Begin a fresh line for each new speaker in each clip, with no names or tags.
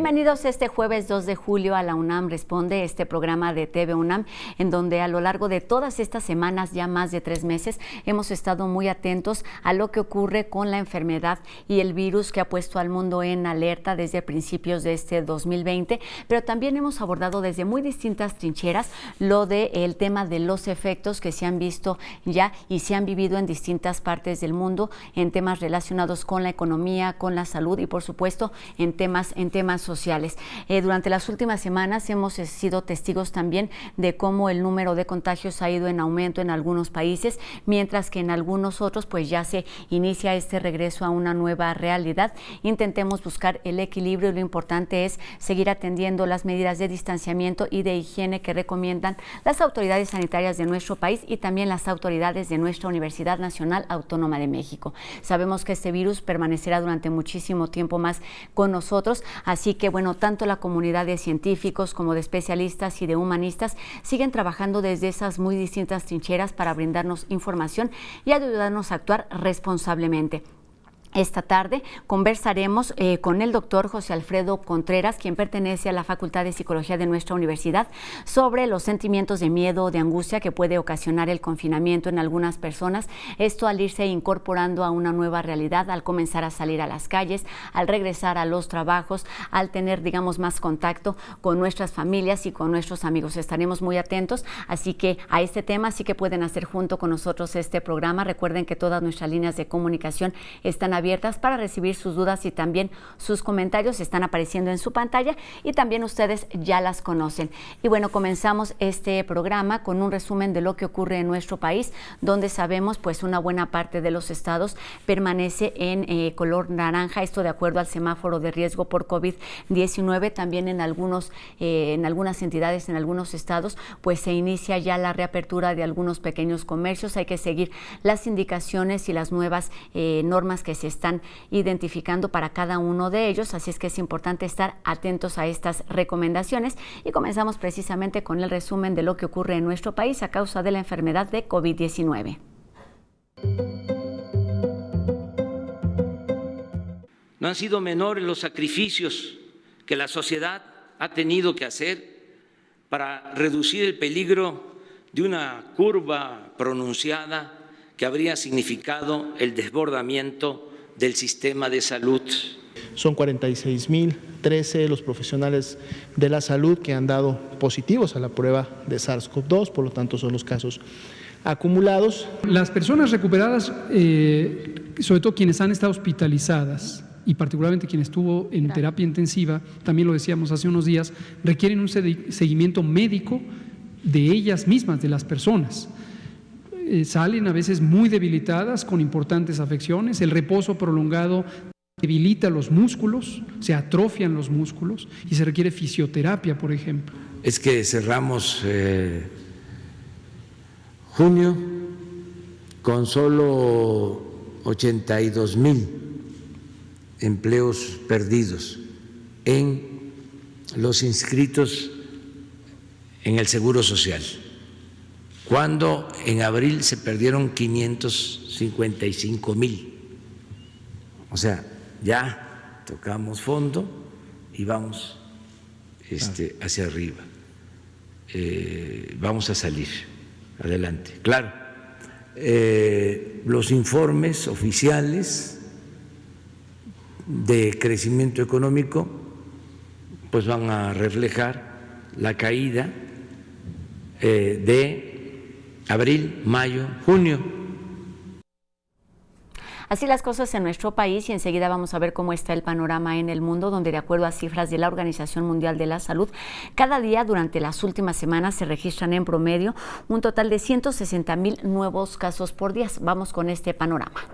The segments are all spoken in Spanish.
Bienvenidos este jueves 2 de julio a la UNAM Responde, este programa de TV UNAM, en donde a lo largo de todas estas semanas, ya más de 3 meses, hemos estado muy atentos a lo que ocurre con la enfermedad y el virus que ha puesto al mundo en alerta desde principios de este 2020, pero también hemos abordado desde muy distintas trincheras lo del tema de los efectos que se han visto ya y se han vivido en distintas partes del mundo, en temas relacionados con la economía, con la salud y por supuesto en temas sociales. Durante las últimas semanas hemos sido testigos también de cómo el número de contagios ha ido en aumento en algunos países, mientras que en algunos otros pues ya se inicia este regreso a una nueva realidad. Intentemos buscar el equilibrio y lo importante es seguir atendiendo las medidas de distanciamiento y de higiene que recomiendan las autoridades sanitarias de nuestro país y también las autoridades de nuestra Universidad Nacional Autónoma de México. Sabemos que este virus permanecerá durante muchísimo tiempo más con nosotros, así que bueno, tanto la comunidad de científicos como de especialistas y de humanistas siguen trabajando desde esas muy distintas trincheras para brindarnos información y ayudarnos a actuar responsablemente. Esta tarde conversaremos con el doctor José Alfredo Contreras, quien pertenece a la Facultad de Psicología de nuestra universidad, sobre los sentimientos de miedo o de angustia que puede ocasionar el confinamiento en algunas personas. Esto al irse incorporando a una nueva realidad, al comenzar a salir a las calles, al regresar a los trabajos, al tener, digamos, más contacto con nuestras familias y con nuestros amigos. Estaremos muy atentos, así que a este tema sí que pueden hacer junto con nosotros este programa. Recuerden que todas nuestras líneas de comunicación están abiertas para recibir sus dudas y también sus comentarios, están apareciendo en su pantalla y también ustedes ya las conocen. Y bueno, comenzamos este programa con un resumen de lo que ocurre en nuestro país, donde sabemos pues una buena parte de los estados permanece en color naranja, esto de acuerdo al semáforo de riesgo por COVID-19. También en algunas entidades, en algunos estados, pues se inicia ya la reapertura de algunos pequeños comercios. Hay que seguir las indicaciones y las nuevas normas que se están identificando para cada uno de ellos, así es que es importante estar atentos a estas recomendaciones y comenzamos precisamente con el resumen de lo que ocurre en nuestro país a causa de la enfermedad de COVID-19.
No han sido menores los sacrificios que la sociedad ha tenido que hacer para reducir el peligro de una curva pronunciada que habría significado el desbordamiento del sistema de salud.
Son 46.013 los profesionales de la salud que han dado positivos a la prueba de SARS-CoV-2, por lo tanto son los casos acumulados.
Las personas recuperadas, sobre todo quienes han estado hospitalizadas y particularmente quien estuvo en terapia intensiva, también lo decíamos hace unos días, requieren un seguimiento médico de ellas mismas, de las personas. Salen a veces muy debilitadas con importantes afecciones, el reposo prolongado debilita los músculos, se atrofian los músculos y se requiere fisioterapia, por ejemplo.
Es que cerramos junio con solo 82,000 empleos perdidos en los inscritos en el Seguro Social, cuando en abril se perdieron 555,000. O sea, ya tocamos fondo y vamos hacia arriba. Vamos a salir adelante. Claro, los informes oficiales de crecimiento económico pues van a reflejar la caída de abril, mayo, junio.
Así las cosas en nuestro país y enseguida vamos a ver cómo está el panorama en el mundo, donde de acuerdo a cifras de la Organización Mundial de la Salud, cada día durante las últimas semanas se registran en promedio un total de 160,000 nuevos casos por día. Vamos con este panorama.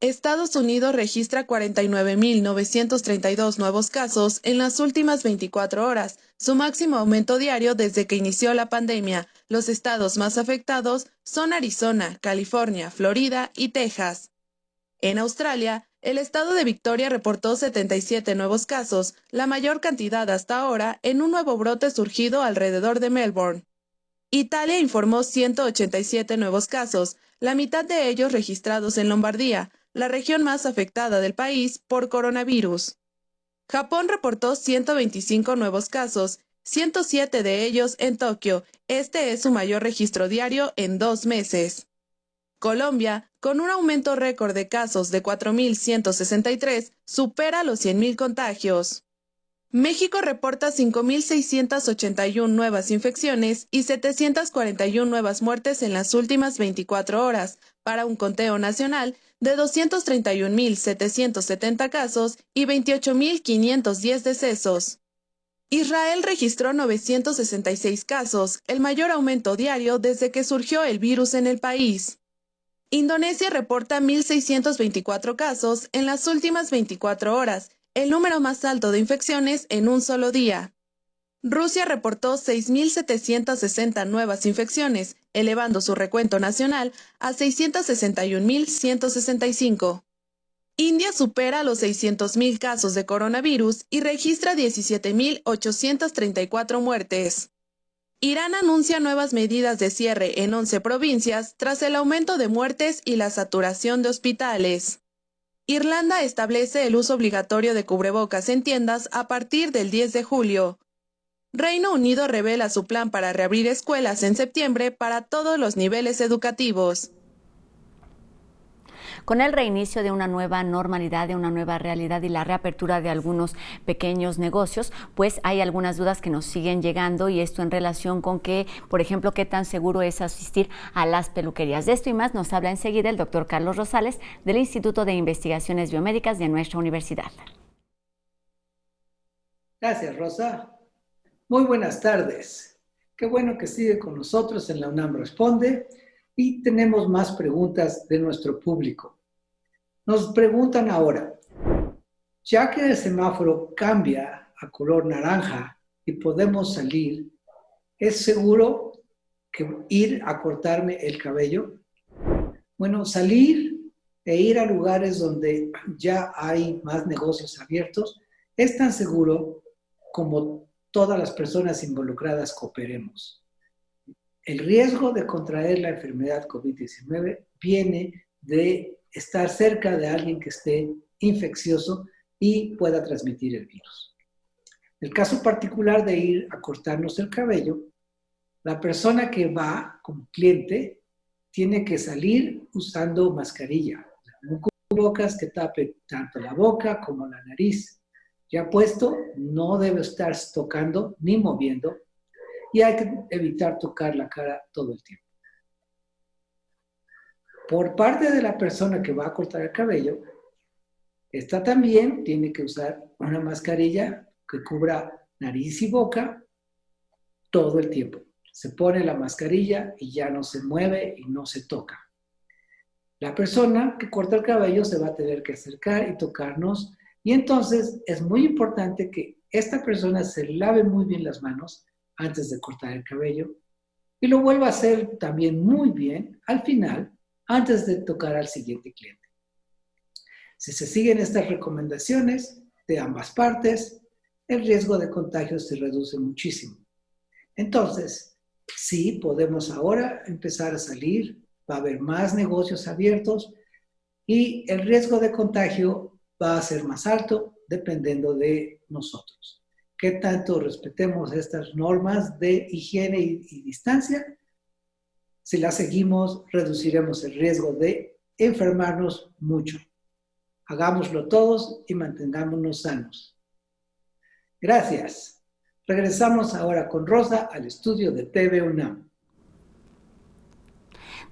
Estados Unidos registra 49.932 nuevos casos en las últimas 24 horas, su máximo aumento diario desde que inició la pandemia. Los estados más afectados son Arizona, California, Florida y Texas. En Australia, el estado de Victoria reportó 77 nuevos casos, la mayor cantidad hasta ahora en un nuevo brote surgido alrededor de Melbourne. Italia informó 187 nuevos casos, la mitad de ellos registrados en Lombardía, la región más afectada del país por coronavirus. Japón reportó 125 nuevos casos, 107 de ellos en Tokio. Este es su mayor registro diario en 2 meses. Colombia, con un aumento récord de casos de 4.163, supera los 100.000 contagios. México reporta 5.681 nuevas infecciones y 741 nuevas muertes en las últimas 24 horas, para un conteo nacional de 231.770 casos y 28.510 decesos. Israel registró 966 casos, el mayor aumento diario desde que surgió el virus en el país. Indonesia reporta 1.624 casos en las últimas 24 horas, el número más alto de infecciones en un solo día. Rusia reportó 6.760 nuevas infecciones, elevando su recuento nacional a 661.165. India supera los 600.000 casos de coronavirus y registra 17.834 muertes. Irán anuncia nuevas medidas de cierre en 11 provincias tras el aumento de muertes y la saturación de hospitales. Irlanda establece el uso obligatorio de cubrebocas en tiendas a partir del 10 de julio. Reino Unido revela su plan para reabrir escuelas en septiembre para todos los niveles educativos.
Con el reinicio de una nueva normalidad, de una nueva realidad y la reapertura de algunos pequeños negocios, pues hay algunas dudas que nos siguen llegando, y esto en relación con que, por ejemplo, qué tan seguro es asistir a las peluquerías. De esto y más nos habla enseguida el doctor Carlos Rosales del Instituto de Investigaciones Biomédicas de nuestra universidad.
Gracias, Rosa. Muy buenas tardes. Qué bueno que sigue con nosotros en la UNAM Responde, y tenemos más preguntas de nuestro público. Nos preguntan ahora, ya que el semáforo cambia a color naranja y podemos salir, ¿es seguro que ir a cortarme el cabello? Bueno, salir e ir a lugares donde ya hay más negocios abiertos es tan seguro como todas las personas involucradas cooperemos. El riesgo de contraer la enfermedad COVID-19 viene de estar cerca de alguien que esté infeccioso y pueda transmitir el virus. En el caso particular de ir a cortarnos el cabello, la persona que va como cliente tiene que salir usando mascarilla, un cubrebocas que tape tanto la boca como la nariz. Ya puesto, no debe estar tocando ni moviendo, y hay que evitar tocar la cara todo el tiempo. Por parte de la persona que va a cortar el cabello, esta también tiene que usar una mascarilla que cubra nariz y boca todo el tiempo. Se pone la mascarilla y ya no se mueve y no se toca. La persona que corta el cabello se va a tener que acercar y tocarnos, y entonces es muy importante que esta persona se lave muy bien las manos antes de cortar el cabello y lo vuelva a hacer también muy bien al final, antes de tocar al siguiente cliente. Si se siguen estas recomendaciones de ambas partes, el riesgo de contagio se reduce muchísimo. Entonces, sí, podemos ahora empezar a salir, va a haber más negocios abiertos y el riesgo de contagio va a ser más alto dependiendo de nosotros. ¿Qué tanto respetemos estas normas de higiene y distancia? Si las seguimos, reduciremos el riesgo de enfermarnos mucho. Hagámoslo todos y mantengámonos sanos. Gracias. Regresamos ahora con Rosa al estudio de TV UNAM.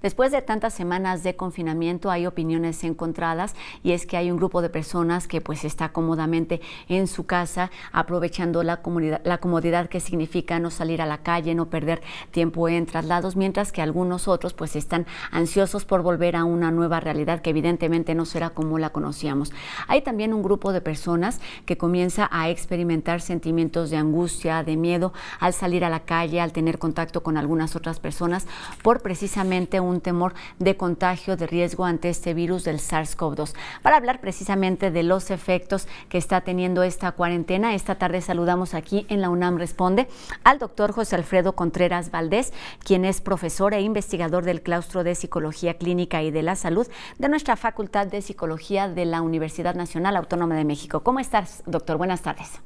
Después de tantas semanas de confinamiento hay opiniones encontradas, y es que hay un grupo de personas que pues está cómodamente en su casa aprovechando la comodidad que significa no salir a la calle, no perder tiempo en traslados, mientras que algunos otros pues están ansiosos por volver a una nueva realidad que evidentemente no será como la conocíamos. Hay también un grupo de personas que comienza a experimentar sentimientos de angustia, de miedo al salir a la calle, al tener contacto con algunas otras personas por precisamente un temor de contagio, de riesgo ante este virus del SARS-CoV-2. Para hablar precisamente de los efectos que está teniendo esta cuarentena, esta tarde saludamos aquí en la UNAM Responde al doctor José Alfredo Contreras Valdés, quien es profesor e investigador del claustro de Psicología Clínica y de la Salud de nuestra Facultad de Psicología de la Universidad Nacional Autónoma de México. ¿Cómo estás, doctor? Buenas tardes.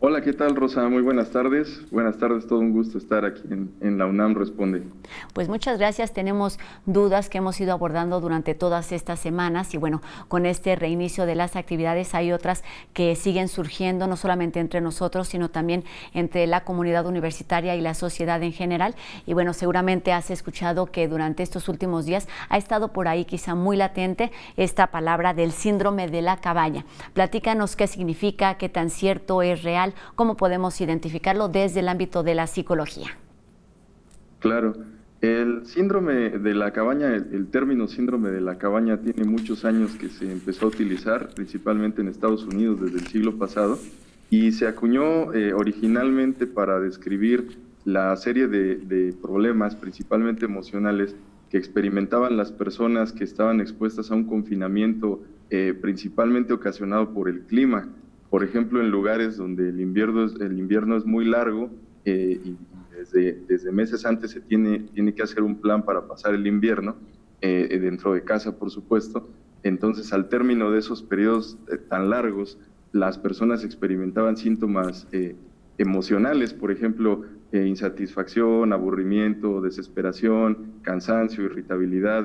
Hola, ¿qué tal, Rosa? Muy buenas tardes. Buenas tardes, todo un gusto estar aquí en la UNAM Responde.
Pues muchas gracias. Tenemos dudas que hemos ido abordando durante todas estas semanas y bueno, con este reinicio de las actividades hay otras que siguen surgiendo, no solamente entre nosotros, sino también entre la comunidad universitaria y la sociedad en general. Y bueno, seguramente has escuchado que durante estos últimos días ha estado por ahí quizá muy latente esta palabra del síndrome de la cabaña. Platícanos qué significa, qué tan cierto es real, cómo podemos identificarlo desde el ámbito de la psicología.
Claro, el síndrome de la cabaña, el término síndrome de la cabaña tiene muchos años que se empezó a utilizar, principalmente en Estados Unidos desde el siglo pasado, y se acuñó originalmente para describir la serie de problemas, principalmente emocionales, que experimentaban las personas que estaban expuestas a un confinamiento principalmente ocasionado por el clima. Por ejemplo, en lugares donde el invierno es muy largo y desde meses antes se tiene que hacer un plan para pasar el invierno, dentro de casa, por supuesto. Entonces, al término de esos periodos tan largos, las personas experimentaban síntomas emocionales, por ejemplo, insatisfacción, aburrimiento, desesperación, cansancio, irritabilidad,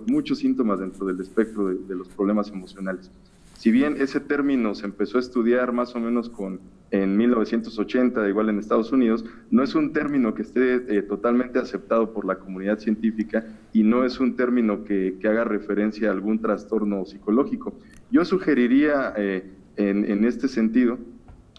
muchos síntomas dentro del espectro de los problemas emocionales. Si bien ese término se empezó a estudiar más o menos en 1980, igual en Estados Unidos, no es un término que esté totalmente aceptado por la comunidad científica y no es un término que haga referencia a algún trastorno psicológico. Yo sugeriría en este sentido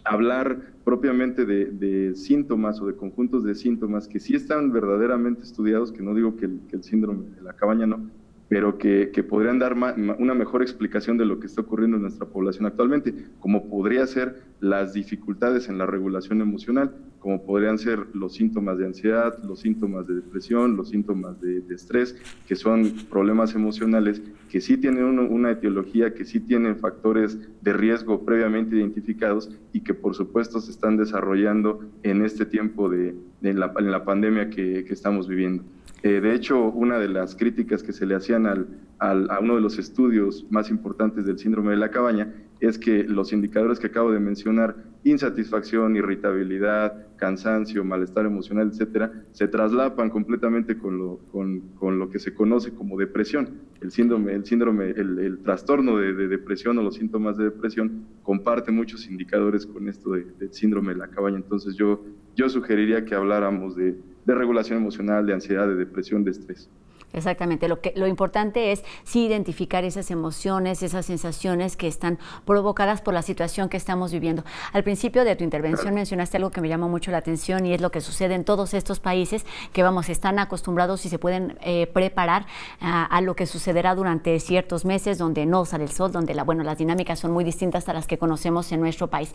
hablar propiamente de síntomas o de conjuntos de síntomas que sí están verdaderamente estudiados, que no digo que el síndrome de la cabaña no, pero que podrían dar una mejor explicación de lo que está ocurriendo en nuestra población actualmente, como podría ser las dificultades en la regulación emocional, como podrían ser los síntomas de ansiedad, los síntomas de depresión, los síntomas de estrés, que son problemas emocionales que sí tienen una etiología, que sí tienen factores de riesgo previamente identificados y que por supuesto se están desarrollando en este tiempo en la pandemia que estamos viviendo. De hecho, una de las críticas que se le hacían a uno de los estudios más importantes del síndrome de la cabaña es que los indicadores que acabo de mencionar, insatisfacción, irritabilidad, cansancio, malestar emocional, etcétera, se traslapan completamente con lo que se conoce como depresión. El trastorno de depresión o los síntomas de depresión comparte muchos indicadores con esto del síndrome de la cabaña. Entonces yo sugeriría que habláramos de regulación emocional, de ansiedad, de depresión, de estrés.
Exactamente, lo importante es sí identificar esas emociones, esas sensaciones que están provocadas por la situación que estamos viviendo. Al principio de tu intervención mencionaste algo que me llamó mucho la atención y es lo que sucede en todos estos países que están acostumbrados y se pueden preparar a lo que sucederá durante ciertos meses donde no sale el sol, donde las dinámicas son muy distintas a las que conocemos en nuestro país.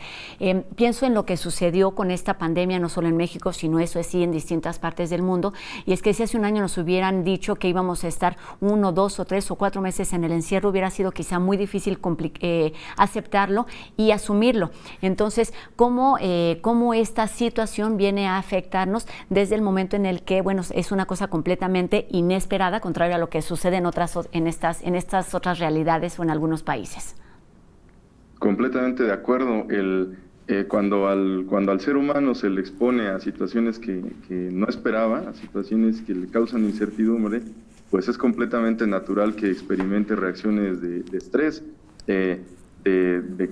Pienso en lo que sucedió con esta pandemia, no solo en México, sino eso es sí en distintas partes del mundo, y es que si hace un año nos hubieran dicho que íbamos a estar 1, 2 o 3 o 4 meses en el encierro, hubiera sido quizá muy difícil aceptarlo y asumirlo. Entonces, ¿cómo esta situación viene a afectarnos desde el momento en el que, es una cosa completamente inesperada, contrario a lo que sucede en estas otras realidades o en algunos países?
Completamente de acuerdo. Cuando al ser humano se le expone a situaciones que no esperaba, a situaciones que le causan incertidumbre, pues es completamente natural que experimente reacciones de estrés,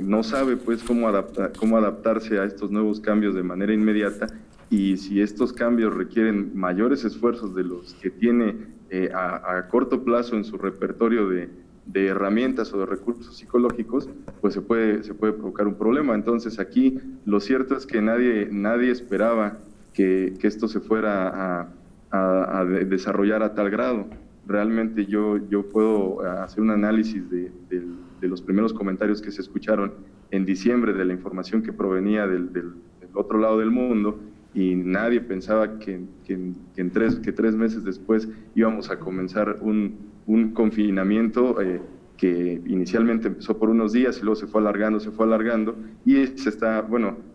no sabe pues cómo adaptarse a estos nuevos cambios de manera inmediata, y si estos cambios requieren mayores esfuerzos de los que tiene a corto plazo en su repertorio de herramientas o de recursos psicológicos, pues se puede provocar un problema. Entonces aquí lo cierto es que nadie esperaba que esto se fuera a desarrollar a tal grado. Realmente yo puedo hacer un análisis de los primeros comentarios que se escucharon en diciembre de la información que provenía del otro lado del mundo, y nadie pensaba que 3 meses después íbamos a comenzar un confinamiento que inicialmente empezó por unos días y luego se fue alargando, y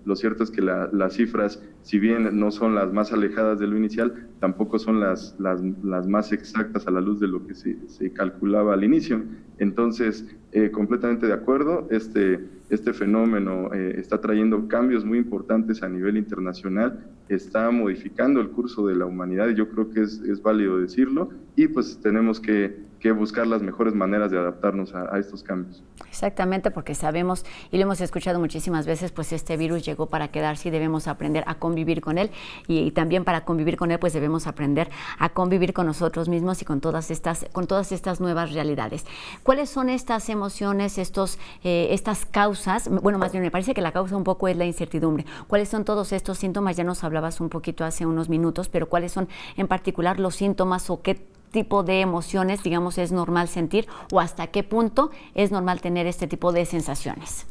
lo cierto es que las cifras, si bien no son las más alejadas de lo inicial, tampoco son las más exactas a la luz de lo que se calculaba al inicio. Entonces, completamente de acuerdo, este fenómeno está trayendo cambios muy importantes a nivel internacional, está modificando el curso de la humanidad, y yo creo que es válido decirlo, y pues tenemos que buscar las mejores maneras de adaptarnos a estos cambios.
Exactamente, porque sabemos, y lo hemos escuchado muchísimas veces, pues este virus llegó para quedarse y debemos aprender a convivir con él, y también para convivir con él pues debemos aprender a convivir con nosotros mismos y con todas estas nuevas realidades. ¿Cuáles son estas emociones, estas causas? Bueno, más bien me parece que la causa un poco es la incertidumbre. ¿Cuáles son todos estos síntomas? Ya nos hablabas un poquito hace unos minutos, pero ¿cuáles son en particular los síntomas o qué tipo de emociones, digamos, es normal sentir, o hasta qué punto es normal tener este tipo de sensaciones?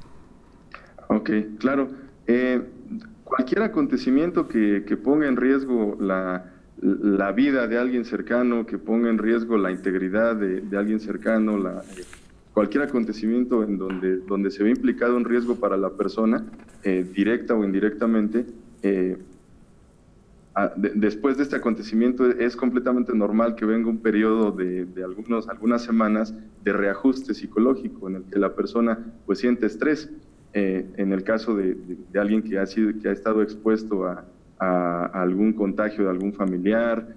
Ok, claro. Cualquier acontecimiento que ponga en riesgo la vida de alguien cercano, que ponga en riesgo la integridad de alguien cercano, cualquier acontecimiento en donde se ve implicado un riesgo para la persona, directa o indirectamente, después de este acontecimiento es completamente normal que venga un periodo de algunas semanas de reajuste psicológico en el que la persona pues siente estrés. En el caso de alguien que ha estado expuesto a algún contagio de algún familiar,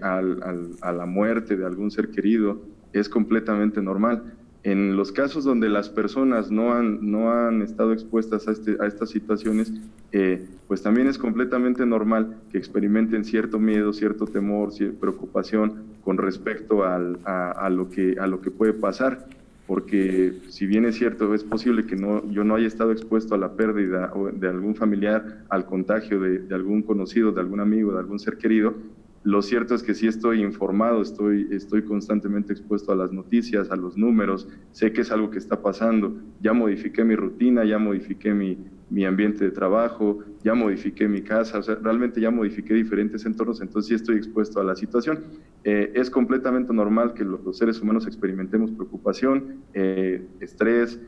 a la muerte de algún ser querido, es completamente normal. En los casos donde las personas no han estado expuestas a estas situaciones, pues también es completamente normal que experimenten cierto miedo, cierto temor, cierta preocupación con respecto a lo que puede pasar, porque si bien es cierto, es posible que yo no haya estado expuesto a la pérdida de algún familiar, al contagio de algún conocido, de algún amigo, de algún ser querido. Lo cierto es que sí estoy informado, estoy constantemente expuesto a las noticias, a los números, sé que es algo que está pasando, ya modifiqué mi rutina, ya modifiqué mi ambiente de trabajo, ya modifiqué mi casa, o sea, realmente ya modifiqué diferentes entornos, entonces sí estoy expuesto a la situación. Es completamente normal que los seres humanos experimentemos preocupación, estrés,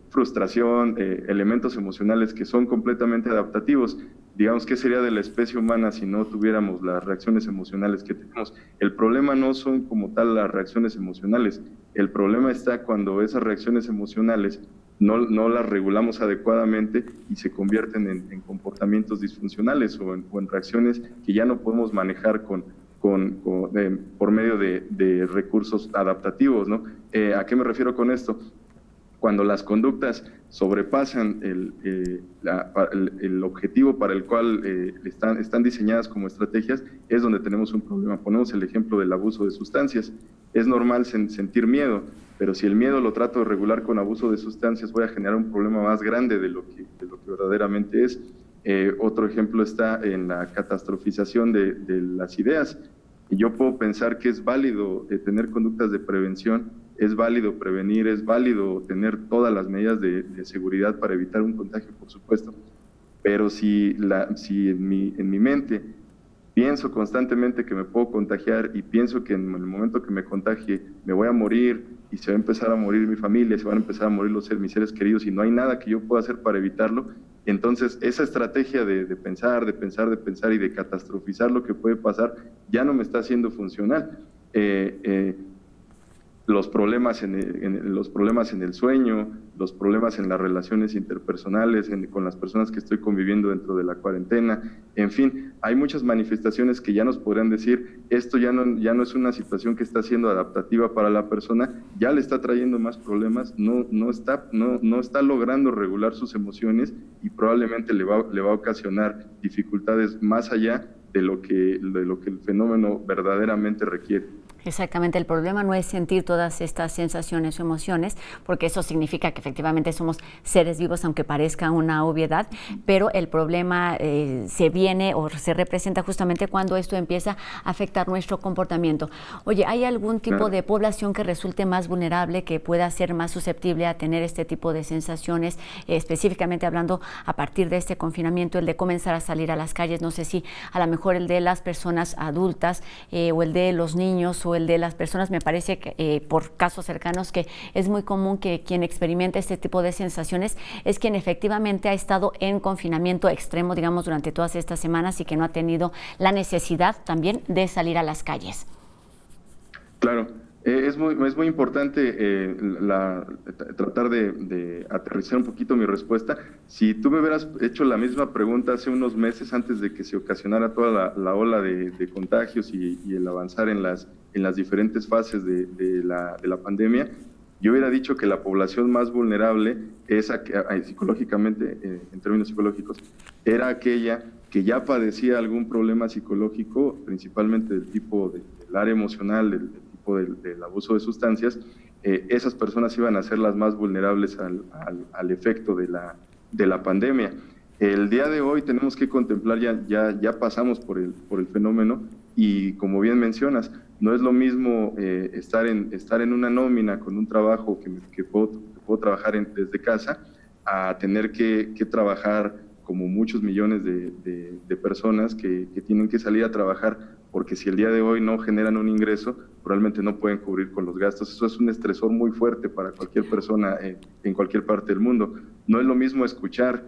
frustración, elementos emocionales que son completamente adaptativos. Digamos, ¿qué sería de la especie humana si no tuviéramos las reacciones emocionales que tenemos? El problema no son como tal las reacciones emocionales, el problema está cuando esas reacciones emocionales no las regulamos adecuadamente y se convierten en comportamientos disfuncionales o en reacciones que ya no podemos manejar por medio de recursos adaptativos, ¿no? ¿A qué me refiero con esto? Cuando las conductas sobrepasan el objetivo para el cual están diseñadas como estrategias, es donde tenemos un problema. Ponemos el ejemplo del abuso de sustancias. Es normal sentir miedo, pero si el miedo lo trato de regular con abuso de sustancias, voy a generar un problema más grande de lo que verdaderamente es. Otro ejemplo está en la catastrofización de las ideas. Yo puedo pensar que es válido tener conductas de prevención, es válido prevenir, es válido tener todas las medidas de seguridad para evitar un contagio, por supuesto, pero si en mi mente pienso constantemente que me puedo contagiar y pienso que en el momento que me contagie me voy a morir y se va a empezar a morir mi familia, se van a empezar a morir mis seres queridos y no hay nada que yo pueda hacer para evitarlo, entonces esa estrategia de pensar y de catastrofizar lo que puede pasar ya no me está haciendo funcional. Los problemas en el sueño, los problemas en las relaciones interpersonales, con las personas que estoy conviviendo dentro de la cuarentena, en fin, hay muchas manifestaciones que ya nos podrían decir, esto ya no es una situación que está siendo adaptativa para la persona, ya le está trayendo más problemas, no está logrando regular sus emociones y probablemente le va a ocasionar dificultades más allá de lo que el fenómeno verdaderamente requiere.
Exactamente, el problema no es sentir todas estas sensaciones o emociones, porque eso significa que efectivamente somos seres vivos, aunque parezca una obviedad, pero el problema se viene o se representa justamente cuando esto empieza a afectar nuestro comportamiento. Oye, ¿hay algún tipo de población que resulte más vulnerable, que pueda ser más susceptible a tener este tipo de sensaciones, específicamente hablando a partir de este confinamiento, el de comenzar a salir a las calles? No sé si a lo mejor el de las personas adultas o el de los niños o el de las personas, me parece que por casos cercanos que es muy común que quien experimenta este tipo de sensaciones es quien efectivamente ha estado en confinamiento extremo, digamos, durante todas estas semanas y que no ha tenido la necesidad también de salir a las calles.
Claro, es muy importante tratar de aterrizar un poquito mi respuesta. Si tú me hubieras hecho la misma pregunta hace unos meses, antes de que se ocasionara toda la ola de contagios y el avanzar en las diferentes fases de la pandemia, yo hubiera dicho que la población más vulnerable psicológicamente, en términos psicológicos, era aquella que ya padecía algún problema psicológico, principalmente del tipo del área emocional, del tipo del abuso de sustancias. Esas personas iban a ser las más vulnerables al efecto de la pandemia. El día de hoy tenemos que contemplar, ya pasamos por el fenómeno, y como bien mencionas, no es lo mismo estar en una nómina con un trabajo que puedo trabajar desde casa, a tener que trabajar como muchos millones de personas que tienen que salir a trabajar, porque si el día de hoy no generan un ingreso, probablemente no pueden cubrir con los gastos. Eso es un estresor muy fuerte para cualquier persona en cualquier parte del mundo. No es lo mismo escuchar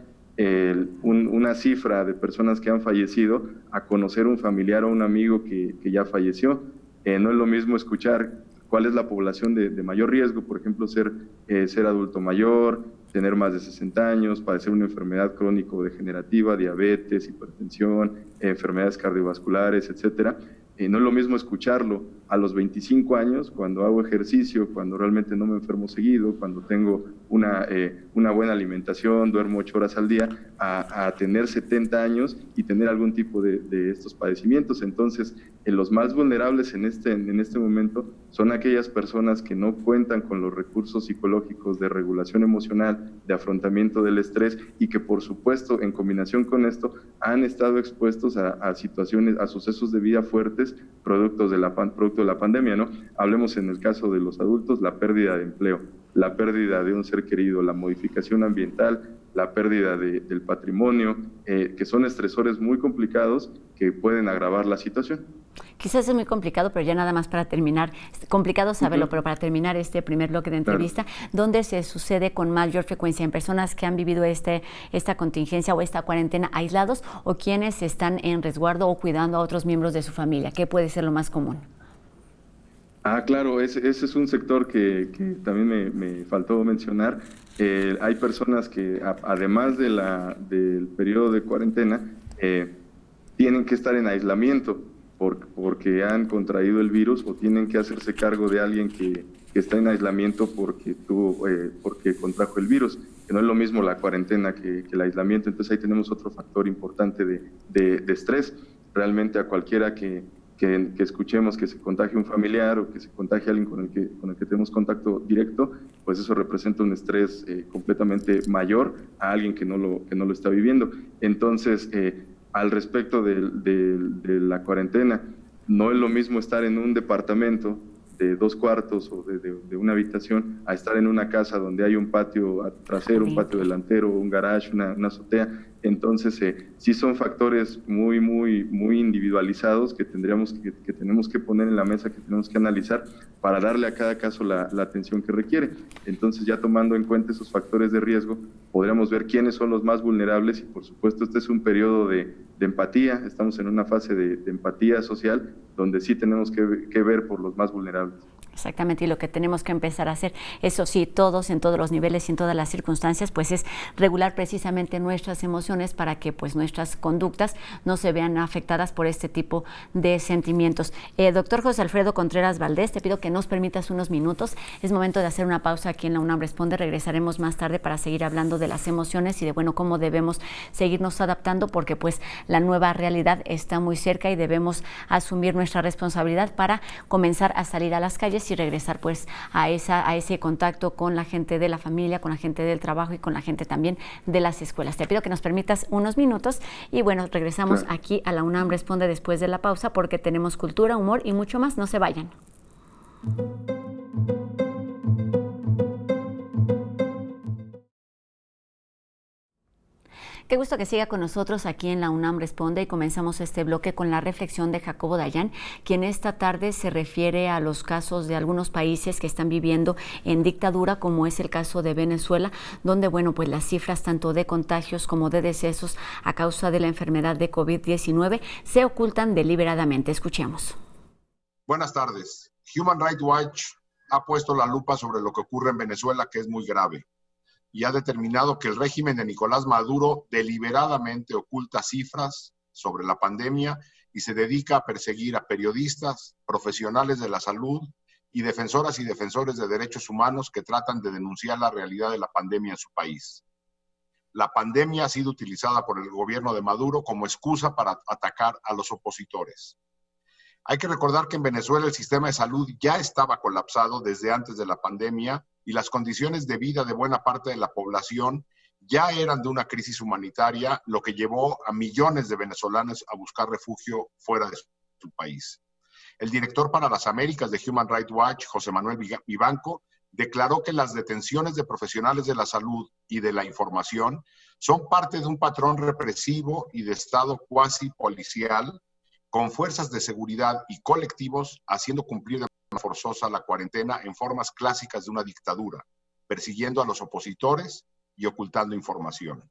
una cifra de personas que han fallecido a conocer un familiar o un amigo que ya falleció. No es lo mismo escuchar cuál es la población de mayor riesgo, por ejemplo, ser adulto mayor, tener más de 60 años, padecer una enfermedad crónico-degenerativa, diabetes, hipertensión, enfermedades cardiovasculares, etcétera. No es lo mismo escucharlo a los 25 años, cuando hago ejercicio, cuando realmente no me enfermo seguido, cuando tengo una buena alimentación, duermo 8 horas al día, a tener 70 años y tener algún tipo de estos padecimientos. Entonces, los más vulnerables en este momento son aquellas personas que no cuentan con los recursos psicológicos de regulación emocional, de afrontamiento del estrés, y que, por supuesto, en combinación con esto, han estado expuestos a situaciones, a sucesos de vida fuertes, producto de la pandemia, ¿no? Hablemos en el caso de los adultos, la pérdida de empleo, la pérdida de un ser querido, la modificación ambiental, la pérdida del patrimonio, que son estresores muy complicados que pueden agravar la situación.
Quizás es muy complicado, pero ya nada más para terminar, complicado saberlo, pero para terminar este primer bloque de entrevista, claro, ¿dónde se sucede con mayor frecuencia? ¿En personas que han vivido esta contingencia o esta cuarentena aislados, o quienes están en resguardo o cuidando a otros miembros de su familia? ¿Qué puede ser lo más común?
Claro, ese es un sector que también me faltó mencionar. Hay personas que, además del periodo de cuarentena, tienen que estar en aislamiento porque han contraído el virus, o tienen que hacerse cargo de alguien que está en aislamiento porque contrajo el virus, que no es lo mismo la cuarentena que el aislamiento. Entonces ahí tenemos otro factor importante de estrés. Realmente a cualquiera que escuchemos que se contagie un familiar o que se contagie alguien con el que tenemos contacto directo, pues eso representa un estrés completamente mayor a alguien que no lo está viviendo. Entonces, al respecto de la cuarentena, no es lo mismo estar en un departamento de 2 cuartos o de una habitación a estar en una casa donde hay un patio trasero, un patio delantero, un garage, una azotea. Entonces, sí son factores muy, muy, muy individualizados que tenemos que poner en la mesa, que tenemos que analizar para darle a cada caso la atención que requiere. Entonces, ya tomando en cuenta esos factores de riesgo, podríamos ver quiénes son los más vulnerables, y por supuesto este es un periodo de empatía. Estamos en una fase de empatía social donde sí tenemos que ver por los más vulnerables.
Exactamente, y lo que tenemos que empezar a hacer, eso sí, todos, en todos los niveles y en todas las circunstancias, pues es regular precisamente nuestras emociones para que pues nuestras conductas no se vean afectadas por este tipo de sentimientos. Doctor José Alfredo Contreras Valdés, te pido que nos permitas unos minutos. Es momento de hacer una pausa aquí en la UNAM Responde. Regresaremos más tarde para seguir hablando de las emociones y de, bueno, cómo debemos seguirnos adaptando, porque pues la nueva realidad está muy cerca y debemos asumir nuestra responsabilidad para comenzar a salir a las calles y regresar pues a ese contacto con la gente de la familia, con la gente del trabajo y con la gente también de las escuelas. Te pido que nos permitas unos minutos y bueno, regresamos aquí a la UNAM Responde después de la pausa, porque tenemos cultura, humor y mucho más. No se vayan. Qué gusto que siga con nosotros aquí en la UNAM Responde, y comenzamos este bloque con la reflexión de Jacobo Dayan, quien esta tarde se refiere a los casos de algunos países que están viviendo en dictadura, como es el caso de Venezuela, donde, bueno, pues las cifras tanto de contagios como de decesos a causa de la enfermedad de COVID-19 se ocultan deliberadamente. Escuchemos.
Buenas tardes. Human Rights Watch ha puesto la lupa sobre lo que ocurre en Venezuela, que es muy grave, y ha determinado que el régimen de Nicolás Maduro deliberadamente oculta cifras sobre la pandemia y se dedica a perseguir a periodistas, profesionales de la salud y defensoras y defensores de derechos humanos que tratan de denunciar la realidad de la pandemia en su país. La pandemia ha sido utilizada por el gobierno de Maduro como excusa para atacar a los opositores. Hay que recordar que en Venezuela el sistema de salud ya estaba colapsado desde antes de la pandemia y las condiciones de vida de buena parte de la población ya eran de una crisis humanitaria, lo que llevó a millones de venezolanos a buscar refugio fuera de su país. El director para las Américas de Human Rights Watch, José Manuel Vivanco, declaró que las detenciones de profesionales de la salud y de la información son parte de un patrón represivo y de estado cuasi policial, con fuerzas de seguridad y colectivos haciendo cumplir de manera forzosa la cuarentena en formas clásicas de una dictadura, persiguiendo a los opositores y ocultando información.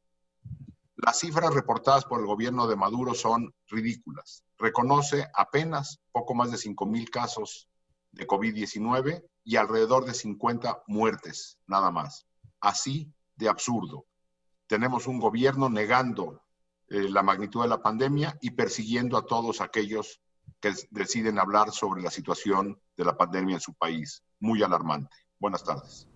Las cifras reportadas por el gobierno de Maduro son ridículas. Reconoce apenas poco más de 5,000 casos de COVID-19 y alrededor de 50 muertes, nada más. Así de absurdo. Tenemos un gobierno negando la magnitud de la pandemia y persiguiendo a todos aquellos que deciden hablar sobre la situación de la pandemia en su país. Muy alarmante. Buenas tardes.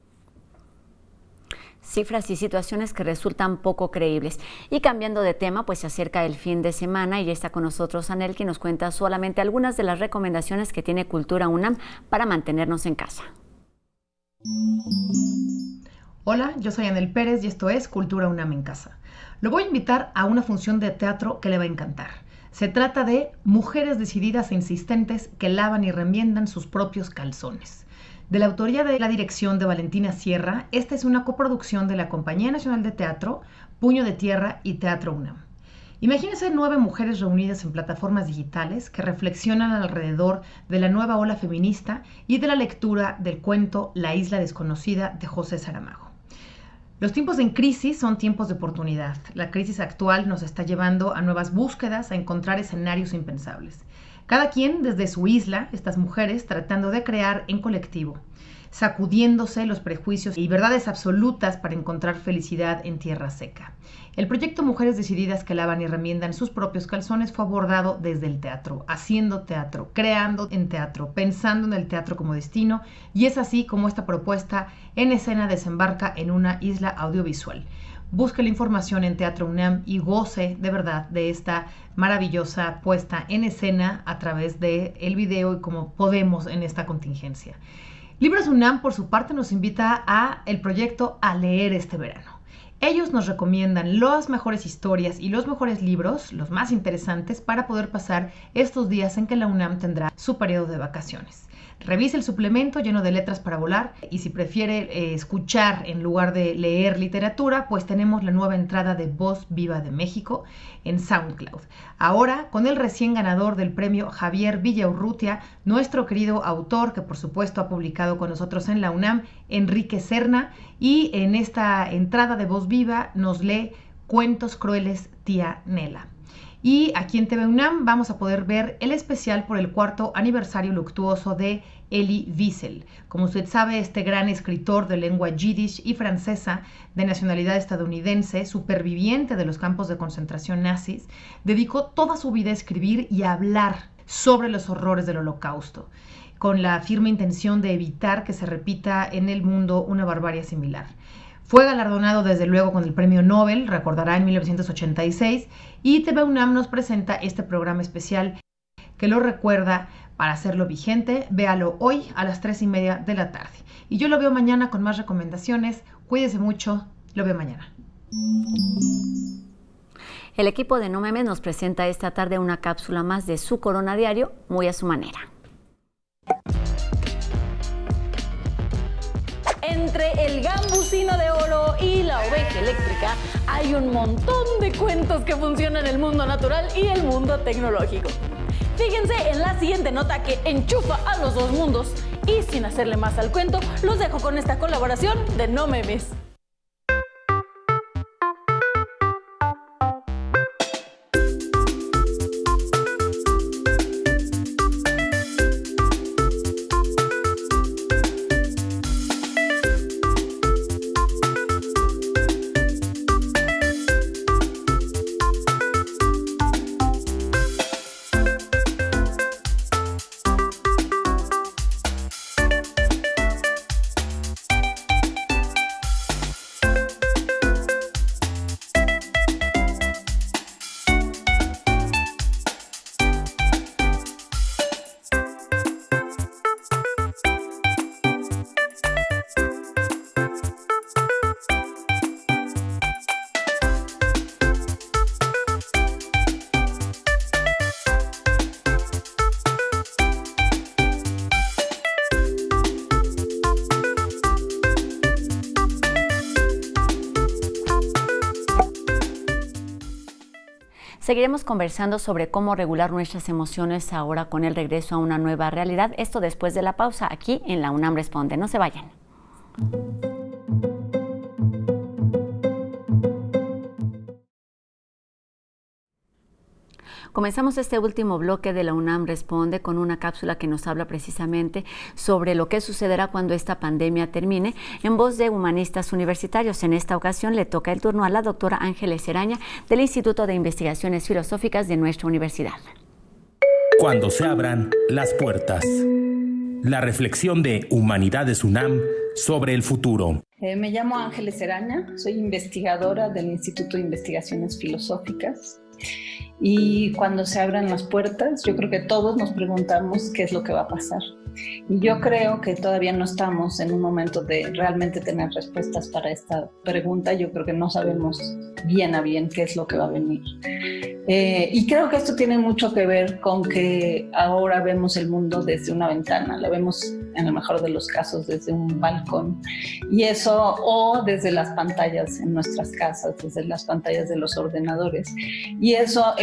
Cifras y situaciones que resultan poco creíbles. Y cambiando de tema, pues se acerca el fin de semana y ya está con nosotros Anel, que nos cuenta solamente algunas de las recomendaciones que tiene Cultura UNAM para mantenernos en casa.
Hola, yo soy Anel Pérez y esto es Cultura UNAM en casa. Lo voy a invitar a una función de teatro que le va a encantar. Se trata de Mujeres decididas e insistentes que lavan y remiendan sus propios calzones. De la autoría de la dirección de Valentina Sierra, esta es una coproducción de la Compañía Nacional de Teatro, Puño de Tierra y Teatro UNAM. Imagínense 9 mujeres reunidas en plataformas digitales que reflexionan alrededor de la nueva ola feminista y de la lectura del cuento La isla desconocida de José Saramago. Los tiempos en crisis son tiempos de oportunidad. La crisis actual nos está llevando a nuevas búsquedas, a encontrar escenarios impensables. Cada quien desde su isla, estas mujeres tratando de crear en colectivo, sacudiéndose los prejuicios y verdades absolutas para encontrar felicidad en tierra seca. El proyecto Mujeres Decididas que lavan y remiendan sus propios calzones fue abordado desde el teatro, haciendo teatro, creando en teatro, pensando en el teatro como destino, y es así como esta propuesta en escena desembarca en una isla audiovisual. Busque la información en Teatro UNAM y goce de verdad de esta maravillosa puesta en escena a través del video y como podemos en esta contingencia. Libros UNAM, por su parte, nos invita a el proyecto A Leer este verano. Ellos nos recomiendan las mejores historias y los mejores libros, los más interesantes, para poder pasar estos días en que la UNAM tendrá su periodo de vacaciones. Revise el suplemento lleno de letras para volar y si prefiere escuchar en lugar de leer literatura, pues tenemos la nueva entrada de Voz Viva de México en SoundCloud. Ahora con el recién ganador del premio Javier Villaurrutia, nuestro querido autor que por supuesto ha publicado con nosotros en la UNAM, Enrique Serna, y en esta entrada de Voz Viva nos lee Cuentos crueles, tía Nela. Y aquí en TV UNAM vamos a poder ver el especial por el 4º aniversario luctuoso de Elie Wiesel. Como usted sabe, este gran escritor de lengua yiddish y francesa de nacionalidad estadounidense, superviviente de los campos de concentración nazis, dedicó toda su vida a escribir y a hablar sobre los horrores del Holocausto, con la firme intención de evitar que se repita en el mundo una barbarie similar. Fue galardonado desde luego con el premio Nobel, recordará, en 1986, y TV UNAM nos presenta este programa especial que lo recuerda. Para hacerlo vigente, véalo hoy a las 3:30 de la tarde. Y yo lo veo mañana con más recomendaciones. Cuídese mucho, lo veo mañana.
El equipo de No Memes nos presenta esta tarde una cápsula más de su Corona Diario, muy a su manera.
Entre el gambusino de oro y la oveja eléctrica hay un montón de cuentos que funcionan en el mundo natural y el mundo tecnológico. Fíjense en la siguiente nota que enchufa a los dos mundos. Y sin hacerle más al cuento, los dejo con esta colaboración de No Memes.
Seguiremos conversando sobre cómo regular nuestras emociones ahora con el regreso a una nueva realidad. Esto después de la pausa aquí en La UNAM Responde. No se vayan. Comenzamos este último bloque de La UNAM Responde con una cápsula que nos habla precisamente sobre lo que sucederá cuando esta pandemia termine, en voz de humanistas universitarios. En esta ocasión le toca el turno a la doctora Ángeles Eraña del Instituto de Investigaciones Filosóficas de nuestra universidad.
Cuando se abran las puertas. La reflexión de Humanidades UNAM sobre el futuro.
Me llamo Ángeles Eraña, soy investigadora del Instituto de Investigaciones Filosóficas. Y cuando se abran las puertas, yo creo que todos nos preguntamos qué es lo que va a pasar. Y yo creo que todavía no estamos en un momento de realmente tener respuestas para esta pregunta. Yo creo que no sabemos bien a bien qué es lo que va a venir. Y creo que esto tiene mucho que ver con que ahora vemos el mundo desde una ventana, lo vemos en el mejor de los casos desde un balcón, y eso, o desde las pantallas en nuestras casas, desde las pantallas de los ordenadores, y eso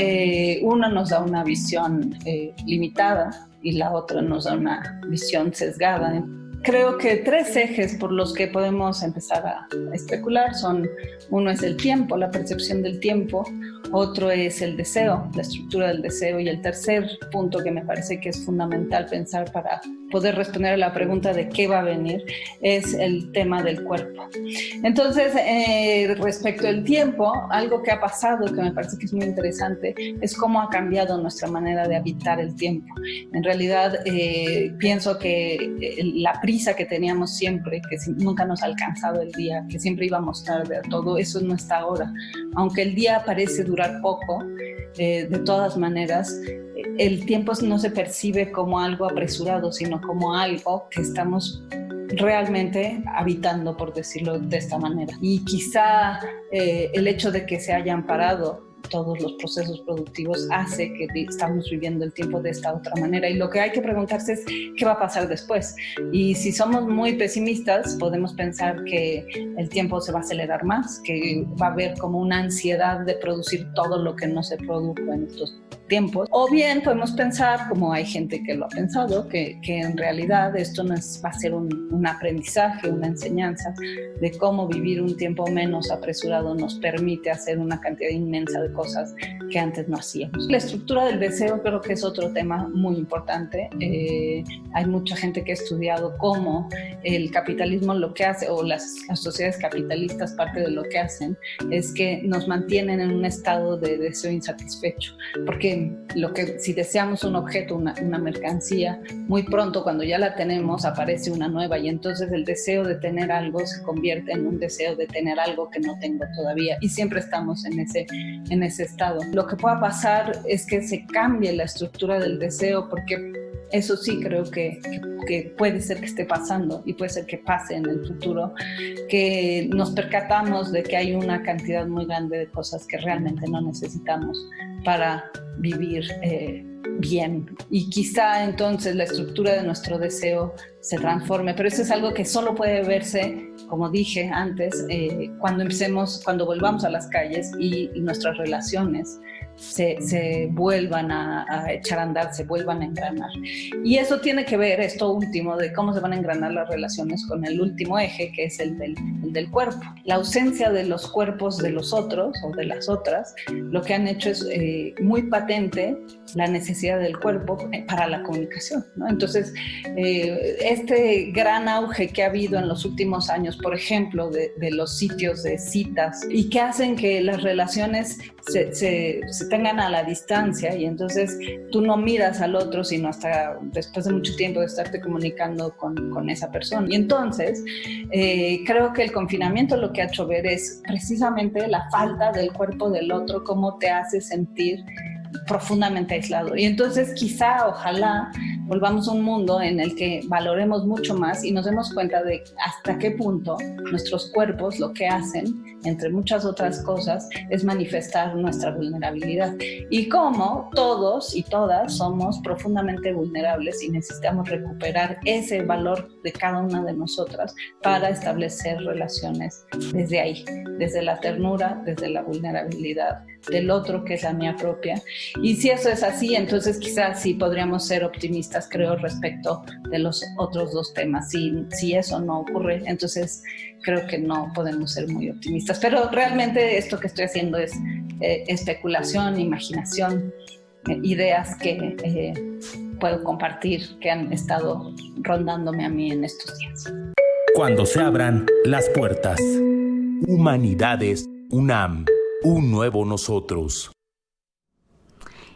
uno nos da una visión limitada y la otra nos da una visión sesgada. Creo que tres ejes por los que podemos empezar a especular son: uno es el tiempo, la percepción del tiempo; otro es el deseo, la estructura del deseo; y el tercer punto que me parece que es fundamental pensar para poder responder a la pregunta de qué va a venir es el tema del cuerpo. Entonces, respecto al tiempo, algo que ha pasado que me parece que es muy interesante es cómo ha cambiado nuestra manera de habitar el tiempo. En realidad, pienso que la prisa que teníamos siempre, que nunca nos ha alcanzado el día, que siempre íbamos tarde a todo, eso no está ahora. Aunque el día parece durar poco, de todas maneras, el tiempo no se percibe como algo apresurado, sino como algo que estamos realmente habitando, por decirlo de esta manera. Y quizá el hecho de que se hayan parado todos los procesos productivos hace que estamos viviendo el tiempo de esta otra manera, y lo que hay que preguntarse es qué va a pasar después. Y si somos muy pesimistas, podemos pensar que el tiempo se va a acelerar más, que va a haber como una ansiedad de producir todo lo que no se produjo en estos tiempos. O bien podemos pensar, como hay gente que lo ha pensado, que en realidad esto no va a ser un aprendizaje, una enseñanza de cómo vivir un tiempo menos apresurado nos permite hacer una cantidad inmensa de cosas que antes no hacíamos. La estructura del deseo creo que es otro tema muy importante. Hay mucha gente que ha estudiado cómo el capitalismo lo que hace, o las sociedades capitalistas, parte de lo que hacen es que nos mantienen en un estado de deseo insatisfecho, porque si deseamos un objeto, una mercancía, muy pronto cuando ya la tenemos aparece una nueva, y entonces el deseo de tener algo se convierte en un deseo de tener algo que no tengo todavía, y siempre estamos en ese estado. Lo que pueda pasar es que se cambie la estructura del deseo, porque eso sí creo que puede ser que esté pasando, y puede ser que pase en el futuro, que nos percatamos de que hay una cantidad muy grande de cosas que realmente no necesitamos para vivir bien, y quizá entonces la estructura de nuestro deseo se transforme, pero eso es algo que solo puede verse, como dije antes, cuando volvamos a las calles y nuestras relaciones se vuelvan a echar a andar, se vuelvan a engranar. Y eso tiene que ver, esto último, de cómo se van a engranar las relaciones, con el último eje, que es el del cuerpo. La ausencia de los cuerpos de los otros o de las otras, lo que han hecho es muy patente la necesidad del cuerpo para la comunicación, ¿no? Entonces, este gran auge que ha habido en los últimos años, por ejemplo, de los sitios de citas, y que hacen que las relaciones se tengan a la distancia, y entonces tú no miras al otro sino hasta después de mucho tiempo de estarte comunicando con esa persona. Y entonces creo que el confinamiento lo que ha hecho ver es precisamente la falta del cuerpo del otro, cómo te hace sentir profundamente aislado. Y entonces quizá, ojalá, volvamos a un mundo en el que valoremos mucho más y nos demos cuenta de hasta qué punto nuestros cuerpos lo que hacen, entre muchas otras cosas, es manifestar nuestra vulnerabilidad, y cómo todos y todas somos profundamente vulnerables y necesitamos recuperar ese valor de cada una de nosotras para establecer relaciones desde ahí, desde la ternura, desde la vulnerabilidad del otro, que es la mía propia. Y si eso es así, entonces quizás sí podríamos ser optimistas, creo, respecto de los otros dos temas. Si eso no ocurre, entonces creo que no podemos ser muy optimistas. Pero realmente esto que estoy haciendo es especulación, imaginación, ideas que puedo compartir, que han estado rondándome a mí en estos días.
Cuando se abran las puertas. Humanidades UNAM. Un nuevo nosotros.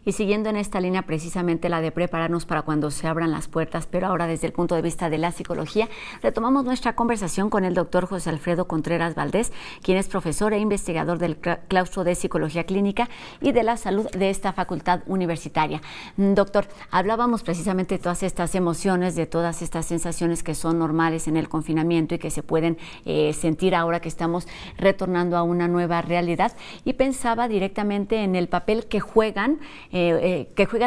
Y siguiendo en esta línea, precisamente la de prepararnos para cuando se abran las puertas, pero ahora desde el punto de vista de la psicología, retomamos nuestra conversación con el doctor José Alfredo Contreras Valdés, quien es profesor e investigador del claustro de Psicología Clínica y de la Salud de esta facultad universitaria. Doctor, hablábamos precisamente de todas estas emociones, de todas estas sensaciones que son normales en el confinamiento y que se pueden sentir ahora que estamos retornando a una nueva realidad, y pensaba directamente en el papel que juega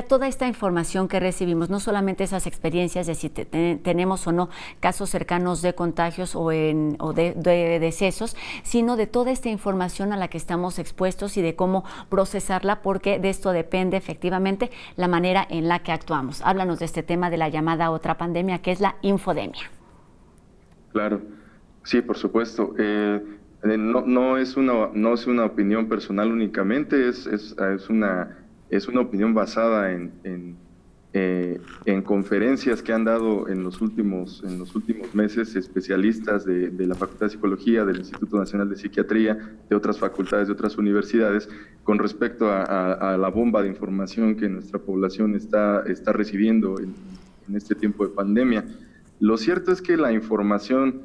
toda esta información que recibimos, no solamente esas experiencias de si tenemos o no casos cercanos de contagios o de decesos, sino de toda esta información a la que estamos expuestos y de cómo procesarla, porque de esto depende efectivamente la manera en la que actuamos. Háblanos de este tema de la llamada otra pandemia, que es la infodemia.
Claro, sí, por supuesto. No es una opinión personal únicamente, es una opinión basada en conferencias que han dado en los últimos meses especialistas de la Facultad de Psicología, del Instituto Nacional de Psiquiatría, de otras facultades, de otras universidades, con respecto a la bomba de información que nuestra población está recibiendo en este tiempo de pandemia. Lo cierto es que la información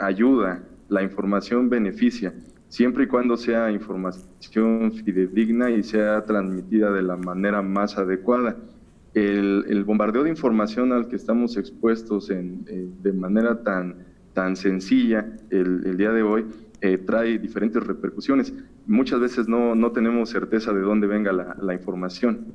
ayuda, la información beneficia, siempre y cuando sea información fidedigna y sea transmitida de la manera más adecuada. El bombardeo de información al que estamos expuestos de manera tan sencilla el día de hoy trae diferentes repercusiones. Muchas veces no tenemos certeza de dónde venga la información.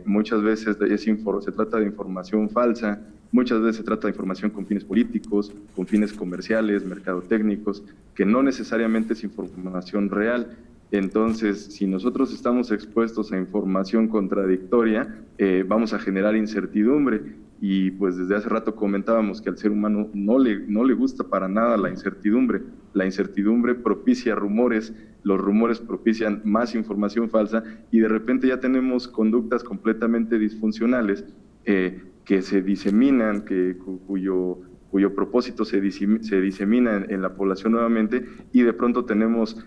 Muchas veces se trata de información falsa, muchas veces se trata de información con fines políticos, con fines comerciales, mercadotécnicos, que no necesariamente es información real. Entonces, si nosotros estamos expuestos a información contradictoria, vamos a generar incertidumbre. Y pues desde hace rato comentábamos que al ser humano no le gusta para nada la incertidumbre. La incertidumbre propicia rumores, los rumores propician más información falsa y de repente ya tenemos conductas completamente disfuncionales que se diseminan, cuyo propósito se disemina en la población nuevamente, y de pronto tenemos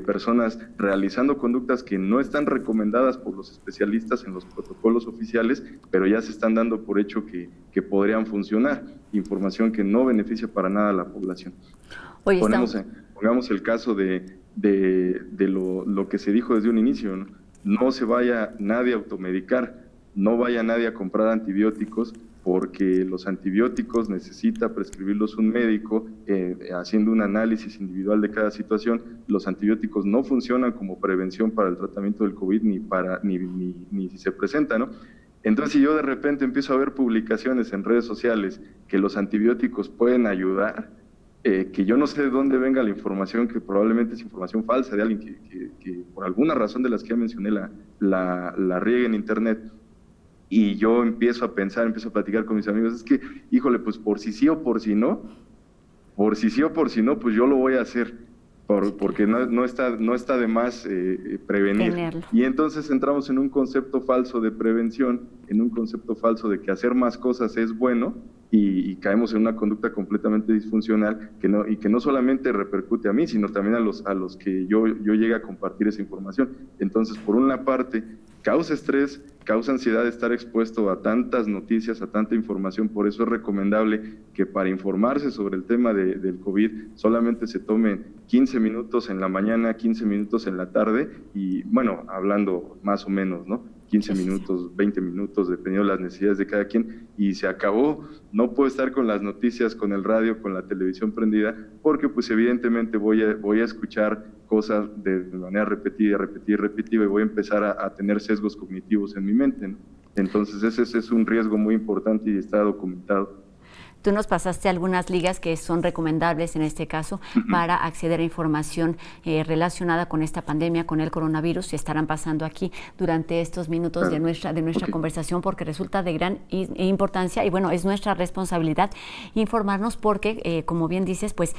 personas realizando conductas que no están recomendadas por los especialistas en los protocolos oficiales, pero ya se están dando por hecho que podrían funcionar, información que no beneficia para nada a la población.
Oye,
pongamos el caso de lo que se dijo desde un inicio, no se vaya nadie a automedicar, no vaya nadie a comprar antibióticos, porque los antibióticos necesita prescribirlos un médico haciendo un análisis individual de cada situación. Los antibióticos no funcionan como prevención para el tratamiento del COVID ni si se presenta, ¿no? Entonces, si yo de repente empiezo a ver publicaciones en redes sociales que los antibióticos pueden ayudar, que yo no sé de dónde venga la información, que probablemente es información falsa de alguien que por alguna razón de las que ya mencioné la riega en internet, y yo empiezo a platicar con mis amigos, es que, híjole, pues por si sí o por si no, pues yo lo voy a hacer, porque no está de más prevenir. Tenerlo. Y entonces entramos en un concepto falso de prevención, en un concepto falso de que hacer más cosas es bueno, y caemos en una conducta completamente disfuncional que no solamente repercute a mí, sino también a los que yo llegue a compartir esa información. Entonces, por una parte, causa estrés, causa ansiedad de estar expuesto a tantas noticias, a tanta información. Por eso es recomendable que para informarse sobre el tema del COVID solamente se tomen 15 minutos en la mañana, 15 minutos en la tarde y, bueno, hablando más o menos, ¿no? 15 minutos, 20 minutos, dependiendo de las necesidades de cada quien, y se acabó. No puedo estar con las noticias, con el radio, con la televisión prendida, porque pues evidentemente voy a escuchar cosas de manera repetida, y voy a empezar a tener sesgos cognitivos en mi mente, ¿no? Entonces ese es un riesgo muy importante y está documentado.
Tú nos pasaste algunas ligas que son recomendables en este caso para acceder a información relacionada con esta pandemia, con el coronavirus, y estarán pasando aquí durante estos minutos de nuestra conversación, porque resulta de gran importancia y bueno, es nuestra responsabilidad informarnos porque, como bien dices, pues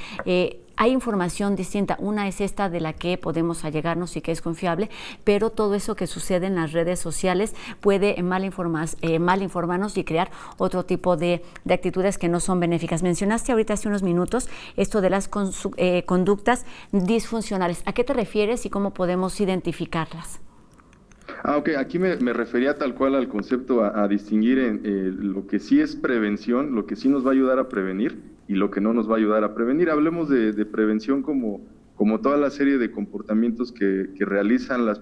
hay información distinta. Una es esta de la que podemos allegarnos y que es confiable, pero todo eso que sucede en las redes sociales puede mal informarnos y crear otro tipo de actitudes que no son benéficas. Mencionaste ahorita hace unos minutos esto de las conductas disfuncionales. ¿A qué te refieres y cómo podemos identificarlas?
Ok, aquí me refería tal cual al concepto a distinguir en lo que sí es prevención, lo que sí nos va a ayudar a prevenir y lo que no nos va a ayudar a prevenir. Hablemos de prevención como toda la serie de comportamientos que realizamos las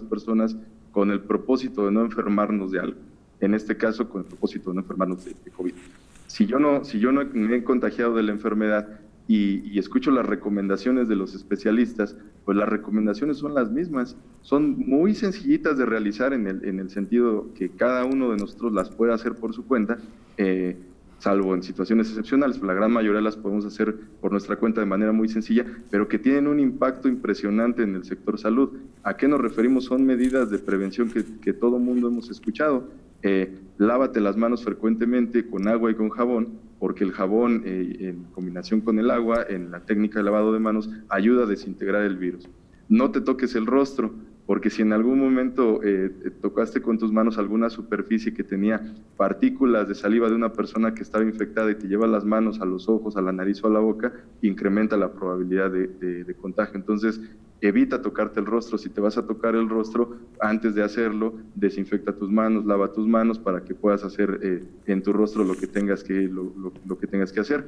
personas con el propósito de no enfermarnos de algo. En este caso, con el propósito de no enfermarnos de COVID. Si yo no me he contagiado de la enfermedad y escucho las recomendaciones de los especialistas, pues las recomendaciones son las mismas, son muy sencillitas de realizar en el sentido que cada uno de nosotros las puede hacer por su cuenta, salvo en situaciones excepcionales, la gran mayoría las podemos hacer por nuestra cuenta de manera muy sencilla, pero que tienen un impacto impresionante en el sector salud. ¿A qué nos referimos? Son medidas de prevención que todo mundo hemos escuchado. Lávate las manos frecuentemente con agua y con jabón, porque el jabón en combinación con el agua, en la técnica de lavado de manos, ayuda a desintegrar el virus. No te toques el rostro, porque si en algún momento tocaste con tus manos alguna superficie que tenía partículas de saliva de una persona que estaba infectada y te llevas las manos a los ojos, a la nariz o a la boca, incrementa la probabilidad de contagio. Entonces, evita tocarte el rostro. Si te vas a tocar el rostro, antes de hacerlo, desinfecta tus manos, lava tus manos para que puedas hacer en tu rostro lo que tengas que hacer.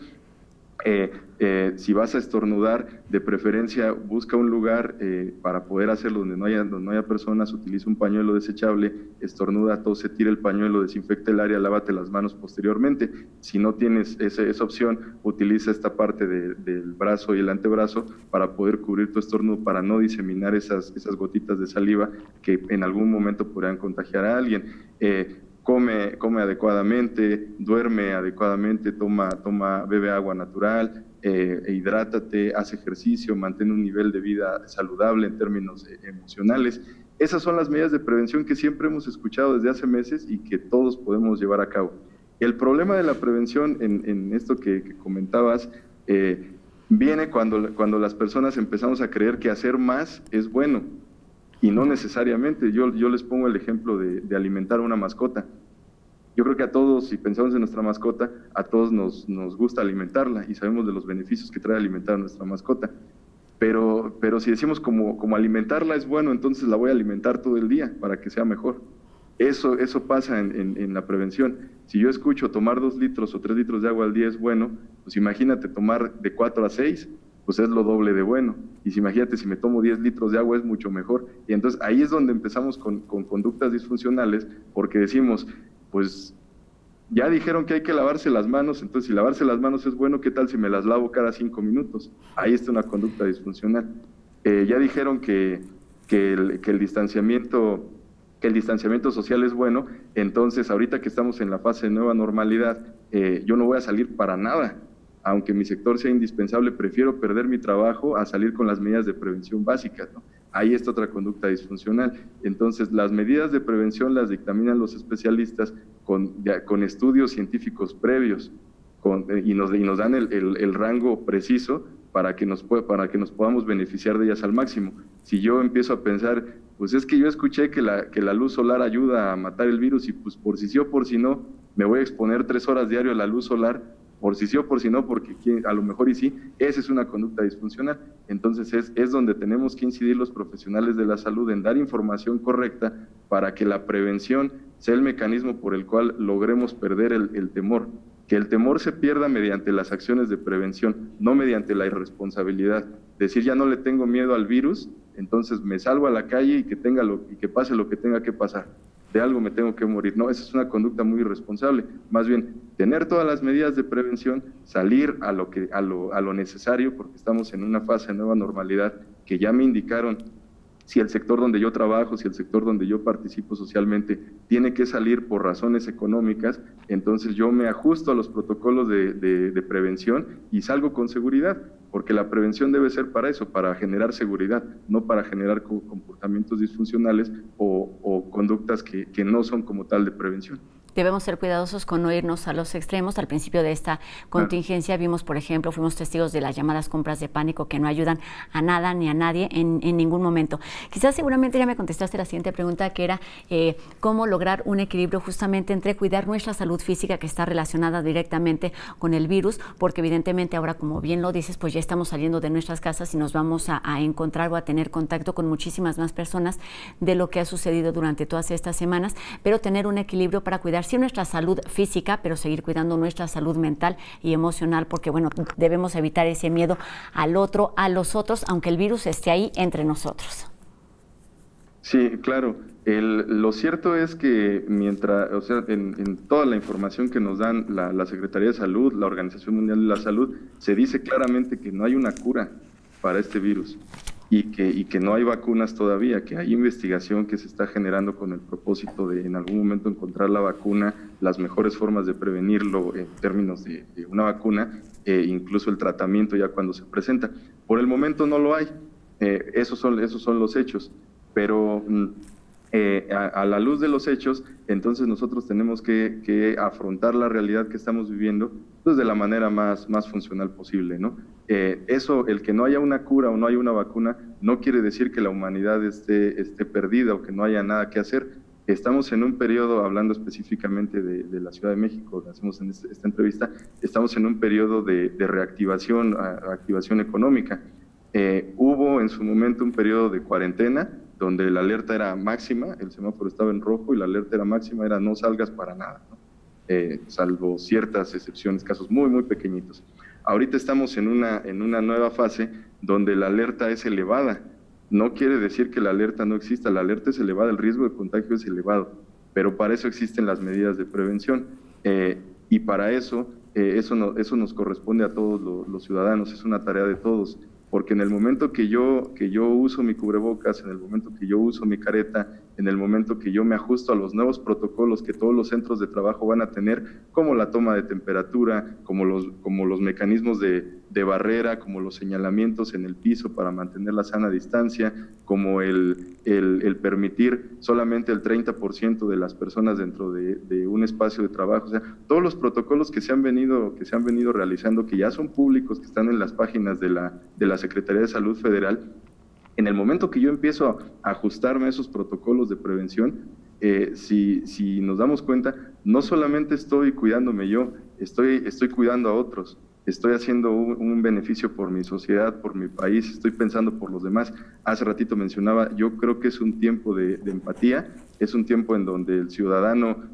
Si vas a estornudar, de preferencia busca un lugar para poder hacerlo donde no haya personas, utiliza un pañuelo desechable, estornuda, tose, tira el pañuelo, desinfecta el área, lávate las manos posteriormente. Si no tienes esa opción, utiliza esta parte del brazo y el antebrazo para poder cubrir tu estornudo, para no diseminar esas gotitas de saliva que en algún momento podrían contagiar a alguien. Come adecuadamente, duerme adecuadamente, bebe agua natural, hidrátate, haz ejercicio, mantén un nivel de vida saludable en términos emocionales. Esas son las medidas de prevención que siempre hemos escuchado desde hace meses y que todos podemos llevar a cabo. El problema de la prevención en esto que comentabas viene cuando las personas empezamos a creer que hacer más es bueno y no necesariamente. Yo les pongo el ejemplo de alimentar a una mascota. Yo creo que a todos, si pensamos en nuestra mascota, a todos nos gusta alimentarla y sabemos de los beneficios que trae alimentar a nuestra mascota. Pero si decimos como alimentarla es bueno, entonces la voy a alimentar todo el día para que sea mejor. Eso pasa en la prevención. Si yo escucho tomar 2 litros o 3 litros de agua al día es bueno, pues imagínate tomar de 4 a 6, pues es lo doble de bueno. Y imagínate si me tomo 10 litros de agua es mucho mejor. Y entonces ahí es donde empezamos con conductas disfuncionales, porque decimos, pues ya dijeron que hay que lavarse las manos, entonces si lavarse las manos es bueno, ¿qué tal si me las lavo cada 5 minutos? Ahí está una conducta disfuncional. Ya dijeron que el distanciamiento social es bueno, entonces ahorita que estamos en la fase de nueva normalidad, yo no voy a salir para nada. Aunque mi sector sea indispensable, prefiero perder mi trabajo a salir con las medidas de prevención básicas, ¿no? Ahí está otra conducta disfuncional. Entonces, las medidas de prevención las dictaminan los especialistas con estudios científicos previos y nos dan el rango preciso para que nos podamos beneficiar de ellas al máximo. Si yo empiezo a pensar, pues es que yo escuché que la luz solar ayuda a matar el virus y pues por si sí o por si no, me voy a exponer 3 horas diario a la luz solar, por si sí o por si no, porque a lo mejor y sí, esa es una conducta disfuncional. Entonces es donde tenemos que incidir los profesionales de la salud en dar información correcta para que la prevención sea el mecanismo por el cual logremos perder el temor. Que el temor se pierda mediante las acciones de prevención, no mediante la irresponsabilidad. Decir ya no le tengo miedo al virus, entonces me salgo a la calle y que pase lo que tenga que pasar. De algo me tengo que morir. No, esa es una conducta muy irresponsable. Más bien, tener todas las medidas de prevención, salir a lo necesario, porque estamos en una fase de nueva normalidad que ya me indicaron si el sector donde yo trabajo, si el sector donde yo participo socialmente tiene que salir por razones económicas, entonces yo me ajusto a los protocolos de prevención y salgo con seguridad, porque la prevención debe ser para eso, para generar seguridad, no para generar comportamientos disfuncionales o conductas que no son como tal de prevención.
Debemos ser cuidadosos con no irnos a los extremos. Al principio de esta contingencia vimos, por ejemplo, fuimos testigos de las llamadas compras de pánico que no ayudan a nada ni a nadie en ningún momento. Quizás seguramente ya me contestaste la siguiente pregunta, que era cómo lograr un equilibrio justamente entre cuidar nuestra salud física, que está relacionada directamente con el virus, porque evidentemente ahora, como bien lo dices, pues ya estamos saliendo de nuestras casas y nos vamos a encontrar o a tener contacto con muchísimas más personas de lo que ha sucedido durante todas estas semanas, pero tener un equilibrio para cuidar sí nuestra salud física, pero seguir cuidando nuestra salud mental y emocional, porque bueno, debemos evitar ese miedo al otro, a los otros, aunque el virus esté ahí entre nosotros.
Sí, claro. Lo cierto es que en toda la información que nos dan la Secretaría de Salud, la Organización Mundial de la Salud, se dice claramente que no hay una cura para este virus. Y que no hay vacunas todavía, que hay investigación que se está generando con el propósito de en algún momento encontrar la vacuna, las mejores formas de prevenirlo en términos de una vacuna, incluso el tratamiento ya cuando se presenta. Por el momento no lo hay, esos son los hechos, pero a la luz de los hechos, entonces nosotros tenemos que afrontar la realidad que estamos viviendo pues, de la manera más funcional posible, ¿no? El que no haya una cura o no haya una vacuna no quiere decir que la humanidad esté perdida o que no haya nada que hacer. Estamos en un periodo, hablando específicamente de la Ciudad de México, que hacemos en esta entrevista, estamos en un periodo de reactivación, activación económica. Hubo en su momento un periodo de cuarentena donde la alerta era máxima, el semáforo estaba en rojo y la alerta era máxima, era no salgas para nada, ¿no? Salvo ciertas excepciones, casos muy, muy pequeñitos. Ahorita estamos en una nueva fase donde la alerta es elevada. No quiere decir que la alerta no exista, la alerta es elevada, el riesgo de contagio es elevado, pero para eso existen las medidas de prevención y para eso nos corresponde a todos los ciudadanos, es una tarea de todos, porque en el momento que yo uso mi cubrebocas, en el momento que yo uso mi careta, en el momento que yo me ajusto a los nuevos protocolos que todos los centros de trabajo van a tener, como la toma de temperatura, como los mecanismos de barrera, como los señalamientos en el piso para mantener la sana distancia, como el permitir solamente el 30% de las personas dentro de un espacio de trabajo. O sea, todos los protocolos que se han venido realizando, que ya son públicos, que están en las páginas de la Secretaría de Salud Federal. En el momento que yo empiezo a ajustarme a esos protocolos de prevención, si nos damos cuenta, no solamente estoy cuidándome yo, estoy cuidando a otros, estoy haciendo un beneficio por mi sociedad, por mi país, estoy pensando por los demás. Hace ratito mencionaba, yo creo que es un tiempo de empatía, es un tiempo en donde el ciudadano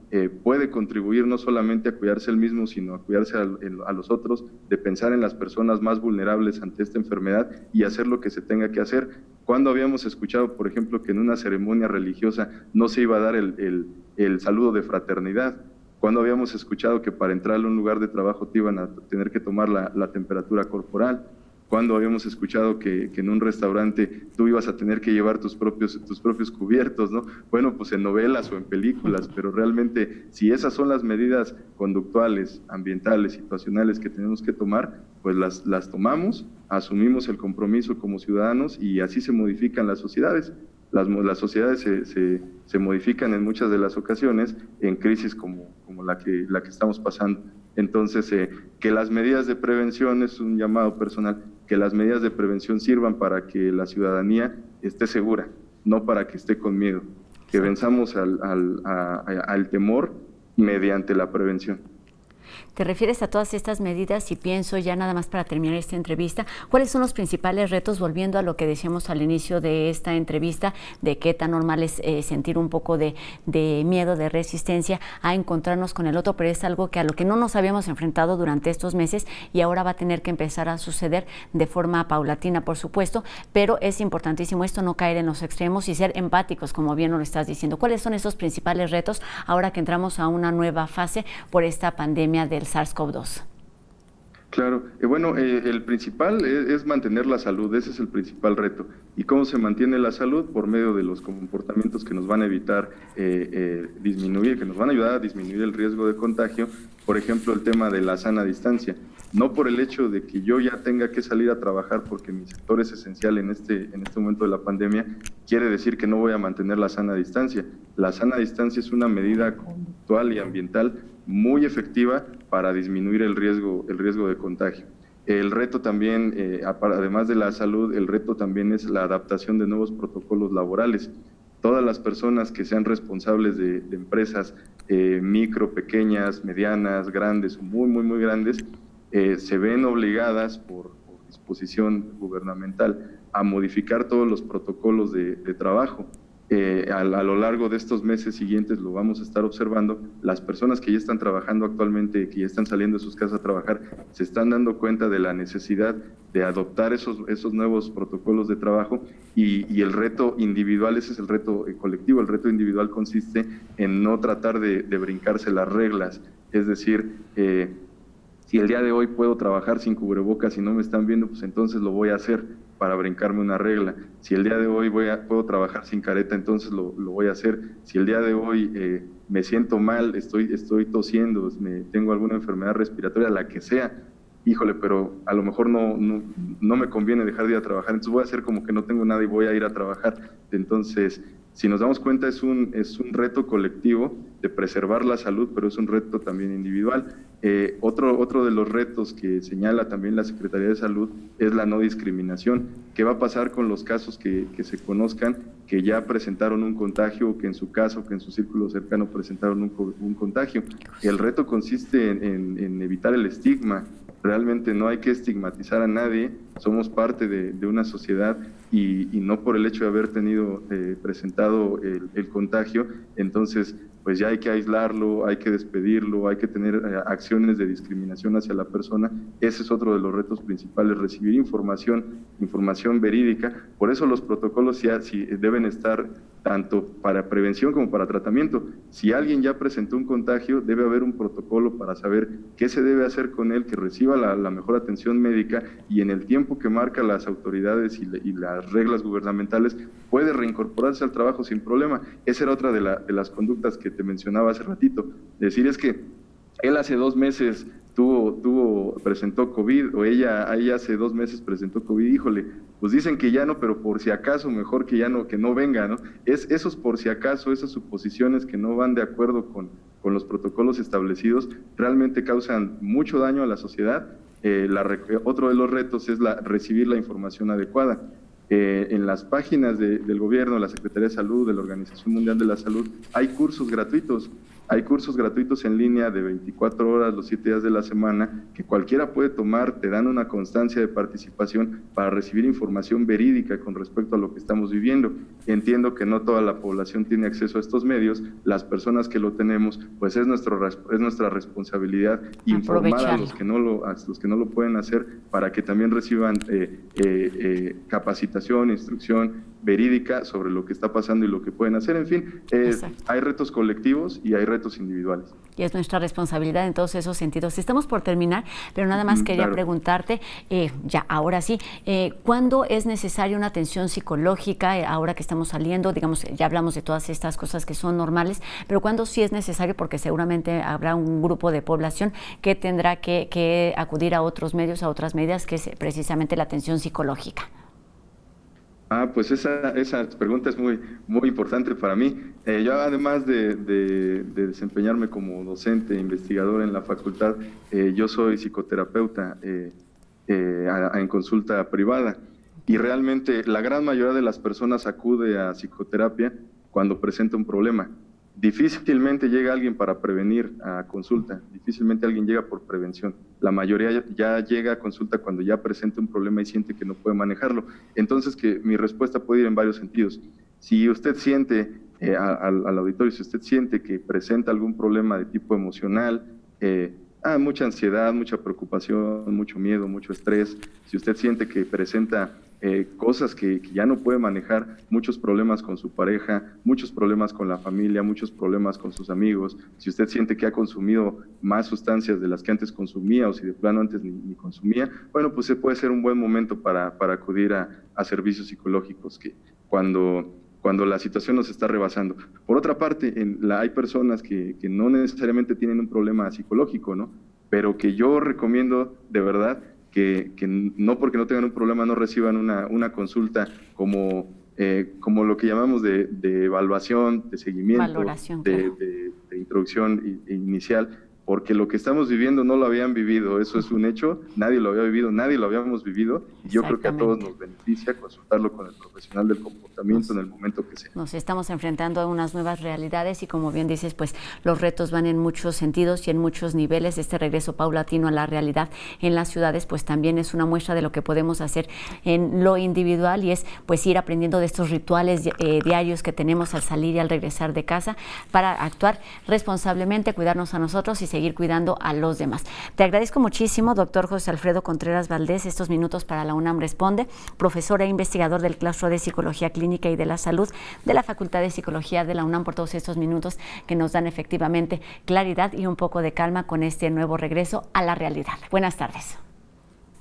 puede contribuir no solamente a cuidarse él mismo, sino a cuidarse a los otros, de pensar en las personas más vulnerables ante esta enfermedad y hacer lo que se tenga que hacer. Cuando habíamos escuchado, por ejemplo, que en una ceremonia religiosa no se iba a dar el saludo de fraternidad? Cuando habíamos escuchado que para entrar a un lugar de trabajo te iban a tener que tomar la temperatura corporal? Cuando habíamos escuchado que en un restaurante tú ibas a tener que llevar tus propios cubiertos, ¿no? Bueno, pues en novelas o en películas, pero realmente si esas son las medidas conductuales, ambientales, situacionales que tenemos que tomar, pues las tomamos, asumimos el compromiso como ciudadanos y así se modifican las sociedades. Las sociedades se modifican en muchas de las ocasiones en crisis como la que estamos pasando. Entonces, que las medidas de prevención, es un llamado personal, que las medidas de prevención sirvan para que la ciudadanía esté segura, no para que esté con miedo, que venzamos al temor mediante la prevención.
¿Te refieres a todas estas medidas? Y pienso ya nada más para terminar esta entrevista, ¿cuáles son los principales retos, volviendo a lo que decíamos al inicio de esta entrevista, de qué tan normal es sentir un poco de miedo, de resistencia a encontrarnos con el otro, pero es algo que a lo que no nos habíamos enfrentado durante estos meses y ahora va a tener que empezar a suceder de forma paulatina, por supuesto, pero es importantísimo esto, no caer en los extremos y ser empáticos, como bien nos lo estás diciendo. ¿Cuáles son esos principales retos ahora que entramos a una nueva fase por esta pandemia del SARS-CoV-2?
Claro, bueno, el principal es mantener la salud, ese es el principal reto. ¿Y cómo se mantiene la salud? Por medio de los comportamientos que nos van a evitar disminuir, que nos van a ayudar a disminuir el riesgo de contagio. Por ejemplo, el tema de la sana distancia. No por el hecho de que yo ya tenga que salir a trabajar porque mi sector es esencial en este momento de la pandemia, quiere decir que no voy a mantener la sana distancia. La sana distancia es una medida conductual y ambiental muy efectiva para disminuir el riesgo de contagio. El reto también, además de la salud, el reto también es la adaptación de nuevos protocolos laborales. Todas las personas que sean responsables de empresas micro, pequeñas, medianas, grandes o muy grandes, se ven obligadas por disposición gubernamental a modificar todos los protocolos de trabajo. A lo largo de estos meses siguientes lo vamos a estar observando. Las personas que ya están trabajando actualmente, que ya están saliendo de sus casas a trabajar, se están dando cuenta de la necesidad de adoptar esos nuevos protocolos de trabajo y el reto individual, ese es el reto colectivo. El reto individual consiste en no tratar de brincarse las reglas, es decir, si el día de hoy puedo trabajar sin cubrebocas y no me están viendo, pues entonces lo voy a hacer para brincarme una regla. Si el día de hoy puedo trabajar sin careta, entonces lo voy a hacer. Si el día de hoy me siento mal, estoy tosiendo, tengo alguna enfermedad respiratoria, la que sea, híjole, pero a lo mejor no me conviene dejar de ir a trabajar, entonces voy a hacer como que no tengo nada y voy a ir a trabajar. Entonces, si nos damos cuenta, es un reto colectivo de preservar la salud, pero es un reto también individual. Otro de los retos que señala también la Secretaría de Salud es la no discriminación. ¿Qué va a pasar con los casos que se conozcan que ya presentaron un contagio o que en su caso, que en su círculo cercano presentaron un contagio? El reto consiste en evitar el estigma. Realmente no hay que estigmatizar a nadie, somos parte de una sociedad y no por el hecho de haber presentado el contagio, entonces pues ya hay que aislarlo, hay que despedirlo, hay que tener acciones de discriminación hacia la persona. Ese es otro de los retos principales, recibir información verídica. Por eso los protocolos sí deben estar tanto para prevención como para tratamiento. Si alguien ya presentó un contagio, debe haber un protocolo para saber qué se debe hacer con él, que reciba la mejor atención médica y en el tiempo tiempo que marcan las autoridades y las reglas gubernamentales, puede reincorporarse al trabajo sin problema. Esa era otra de las conductas que te mencionaba hace ratito. Decir, es que él hace 2 meses presentó COVID, o ella hace 2 meses presentó COVID, híjole, pues dicen que ya no, pero por si acaso mejor que no venga, ¿no? Esos por si acaso, esas suposiciones que no van de acuerdo con los protocolos establecidos, realmente causan mucho daño a la sociedad. Otro de los retos es recibir la información adecuada. En las páginas del gobierno, la Secretaría de Salud, de la Organización Mundial de la Salud, hay cursos gratuitos. Hay cursos gratuitos en línea de 24 horas, los 7 días de la semana, que cualquiera puede tomar, te dan una constancia de participación para recibir información verídica con respecto a lo que estamos viviendo. Entiendo que no toda la población tiene acceso a estos medios, las personas que lo tenemos, pues es nuestra responsabilidad informar a los que no lo pueden hacer, para que también reciban capacitación, instrucción verídica sobre lo que está pasando y lo que pueden hacer. En fin, hay retos colectivos y hay retos individuales.
Y es nuestra responsabilidad en todos esos sentidos. Estamos por terminar, pero nada más quería preguntarte, ahora sí, ¿cuándo es necesaria una atención psicológica, ahora que estamos saliendo? Digamos, ya hablamos de todas estas cosas que son normales, pero ¿cuándo sí es necesario? Porque seguramente habrá un grupo de población que tendrá que acudir a otros medios, a otras medidas, que es precisamente la atención psicológica.
Pues esa pregunta es muy, muy importante para mí. Yo, además de desempeñarme como docente e investigador en la facultad, yo soy psicoterapeuta en consulta privada, y realmente la gran mayoría de las personas acude a psicoterapia cuando presenta un problema. Difícilmente llega alguien para prevenir a consulta, difícilmente alguien llega por prevención. La mayoría ya llega a consulta cuando ya presenta un problema y siente que no puede manejarlo. Entonces, que mi respuesta puede ir en varios sentidos. Si usted siente, al auditorio, si usted siente que presenta algún problema de tipo emocional, mucha ansiedad, mucha preocupación, mucho miedo, mucho estrés, si usted siente que presenta cosas que ya no puede manejar, muchos problemas con su pareja, muchos problemas con la familia, muchos problemas con sus amigos, si usted siente que ha consumido más sustancias de las que antes consumía, o si de plano antes ni consumía, bueno, pues puede ser un buen momento para acudir a servicios psicológicos, que cuando la situación nos está rebasando. Por otra parte, hay personas que no necesariamente tienen un problema psicológico, ¿no? Pero que yo recomiendo de verdad que no, porque no tengan un problema, no reciban una consulta como lo que llamamos de evaluación, de seguimiento,
valoración,
de introducción inicial, porque lo que estamos viviendo no lo habían vivido, eso es un hecho, nadie lo había vivido, nadie lo habíamos vivido, y yo creo que a todos nos beneficia consultarlo con el profesional del comportamiento en el momento que sea.
Nos estamos enfrentando a unas nuevas realidades, y como bien dices, pues los retos van en muchos sentidos y en muchos niveles. Este regreso paulatino a la realidad en las ciudades pues también es una muestra de lo que podemos hacer en lo individual, y es pues ir aprendiendo de estos rituales diarios que tenemos al salir y al regresar de casa, para actuar responsablemente, cuidarnos a nosotros y seguir cuidando a los demás. Te agradezco muchísimo, doctor José Alfredo Contreras Valdés, estos minutos para la UNAM Responde, profesor e investigador del Claustro de Psicología Clínica y de la Salud de la Facultad de Psicología de la UNAM, por todos estos minutos que nos dan efectivamente claridad y un poco de calma con este nuevo regreso a la realidad. Buenas tardes.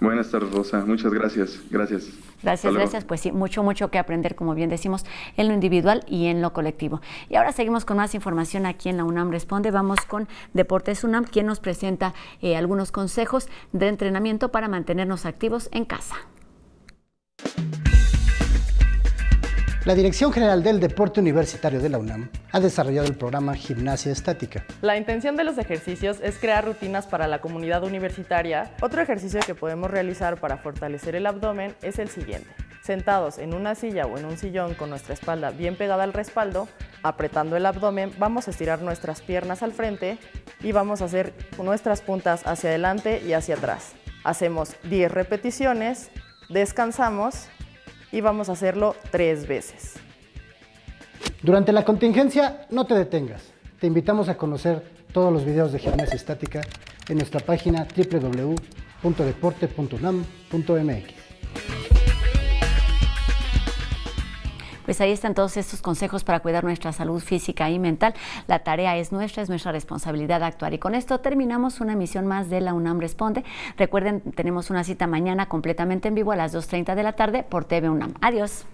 Buenas tardes, Rosa. Muchas gracias. Gracias.
Gracias. Pues sí, mucho que aprender, como bien decimos, en lo individual y en lo colectivo. Y ahora seguimos con más información aquí en la UNAM Responde. Vamos con Deportes UNAM, quien nos presenta algunos consejos de entrenamiento para mantenernos activos en casa.
La Dirección General del Deporte Universitario de la UNAM ha desarrollado el programa Gimnasia Estática.
La intención de los ejercicios es crear rutinas para la comunidad universitaria. Otro ejercicio que podemos realizar para fortalecer el abdomen es el siguiente. Sentados en una silla o en un sillón con nuestra espalda bien pegada al respaldo, apretando el abdomen, vamos a estirar nuestras piernas al frente y vamos a hacer nuestras puntas hacia adelante y hacia atrás. Hacemos 10 repeticiones, descansamos y vamos a hacerlo 3 veces.
Durante la contingencia, no te detengas. Te invitamos a conocer todos los videos de gimnasia estática en nuestra página www.deporte.unam.mx.
Pues ahí están todos estos consejos para cuidar nuestra salud física y mental. La tarea es nuestra responsabilidad actuar. Y con esto terminamos una emisión más de La UNAM Responde. Recuerden, tenemos una cita mañana completamente en vivo a las 2:30 de la tarde por TV UNAM. Adiós.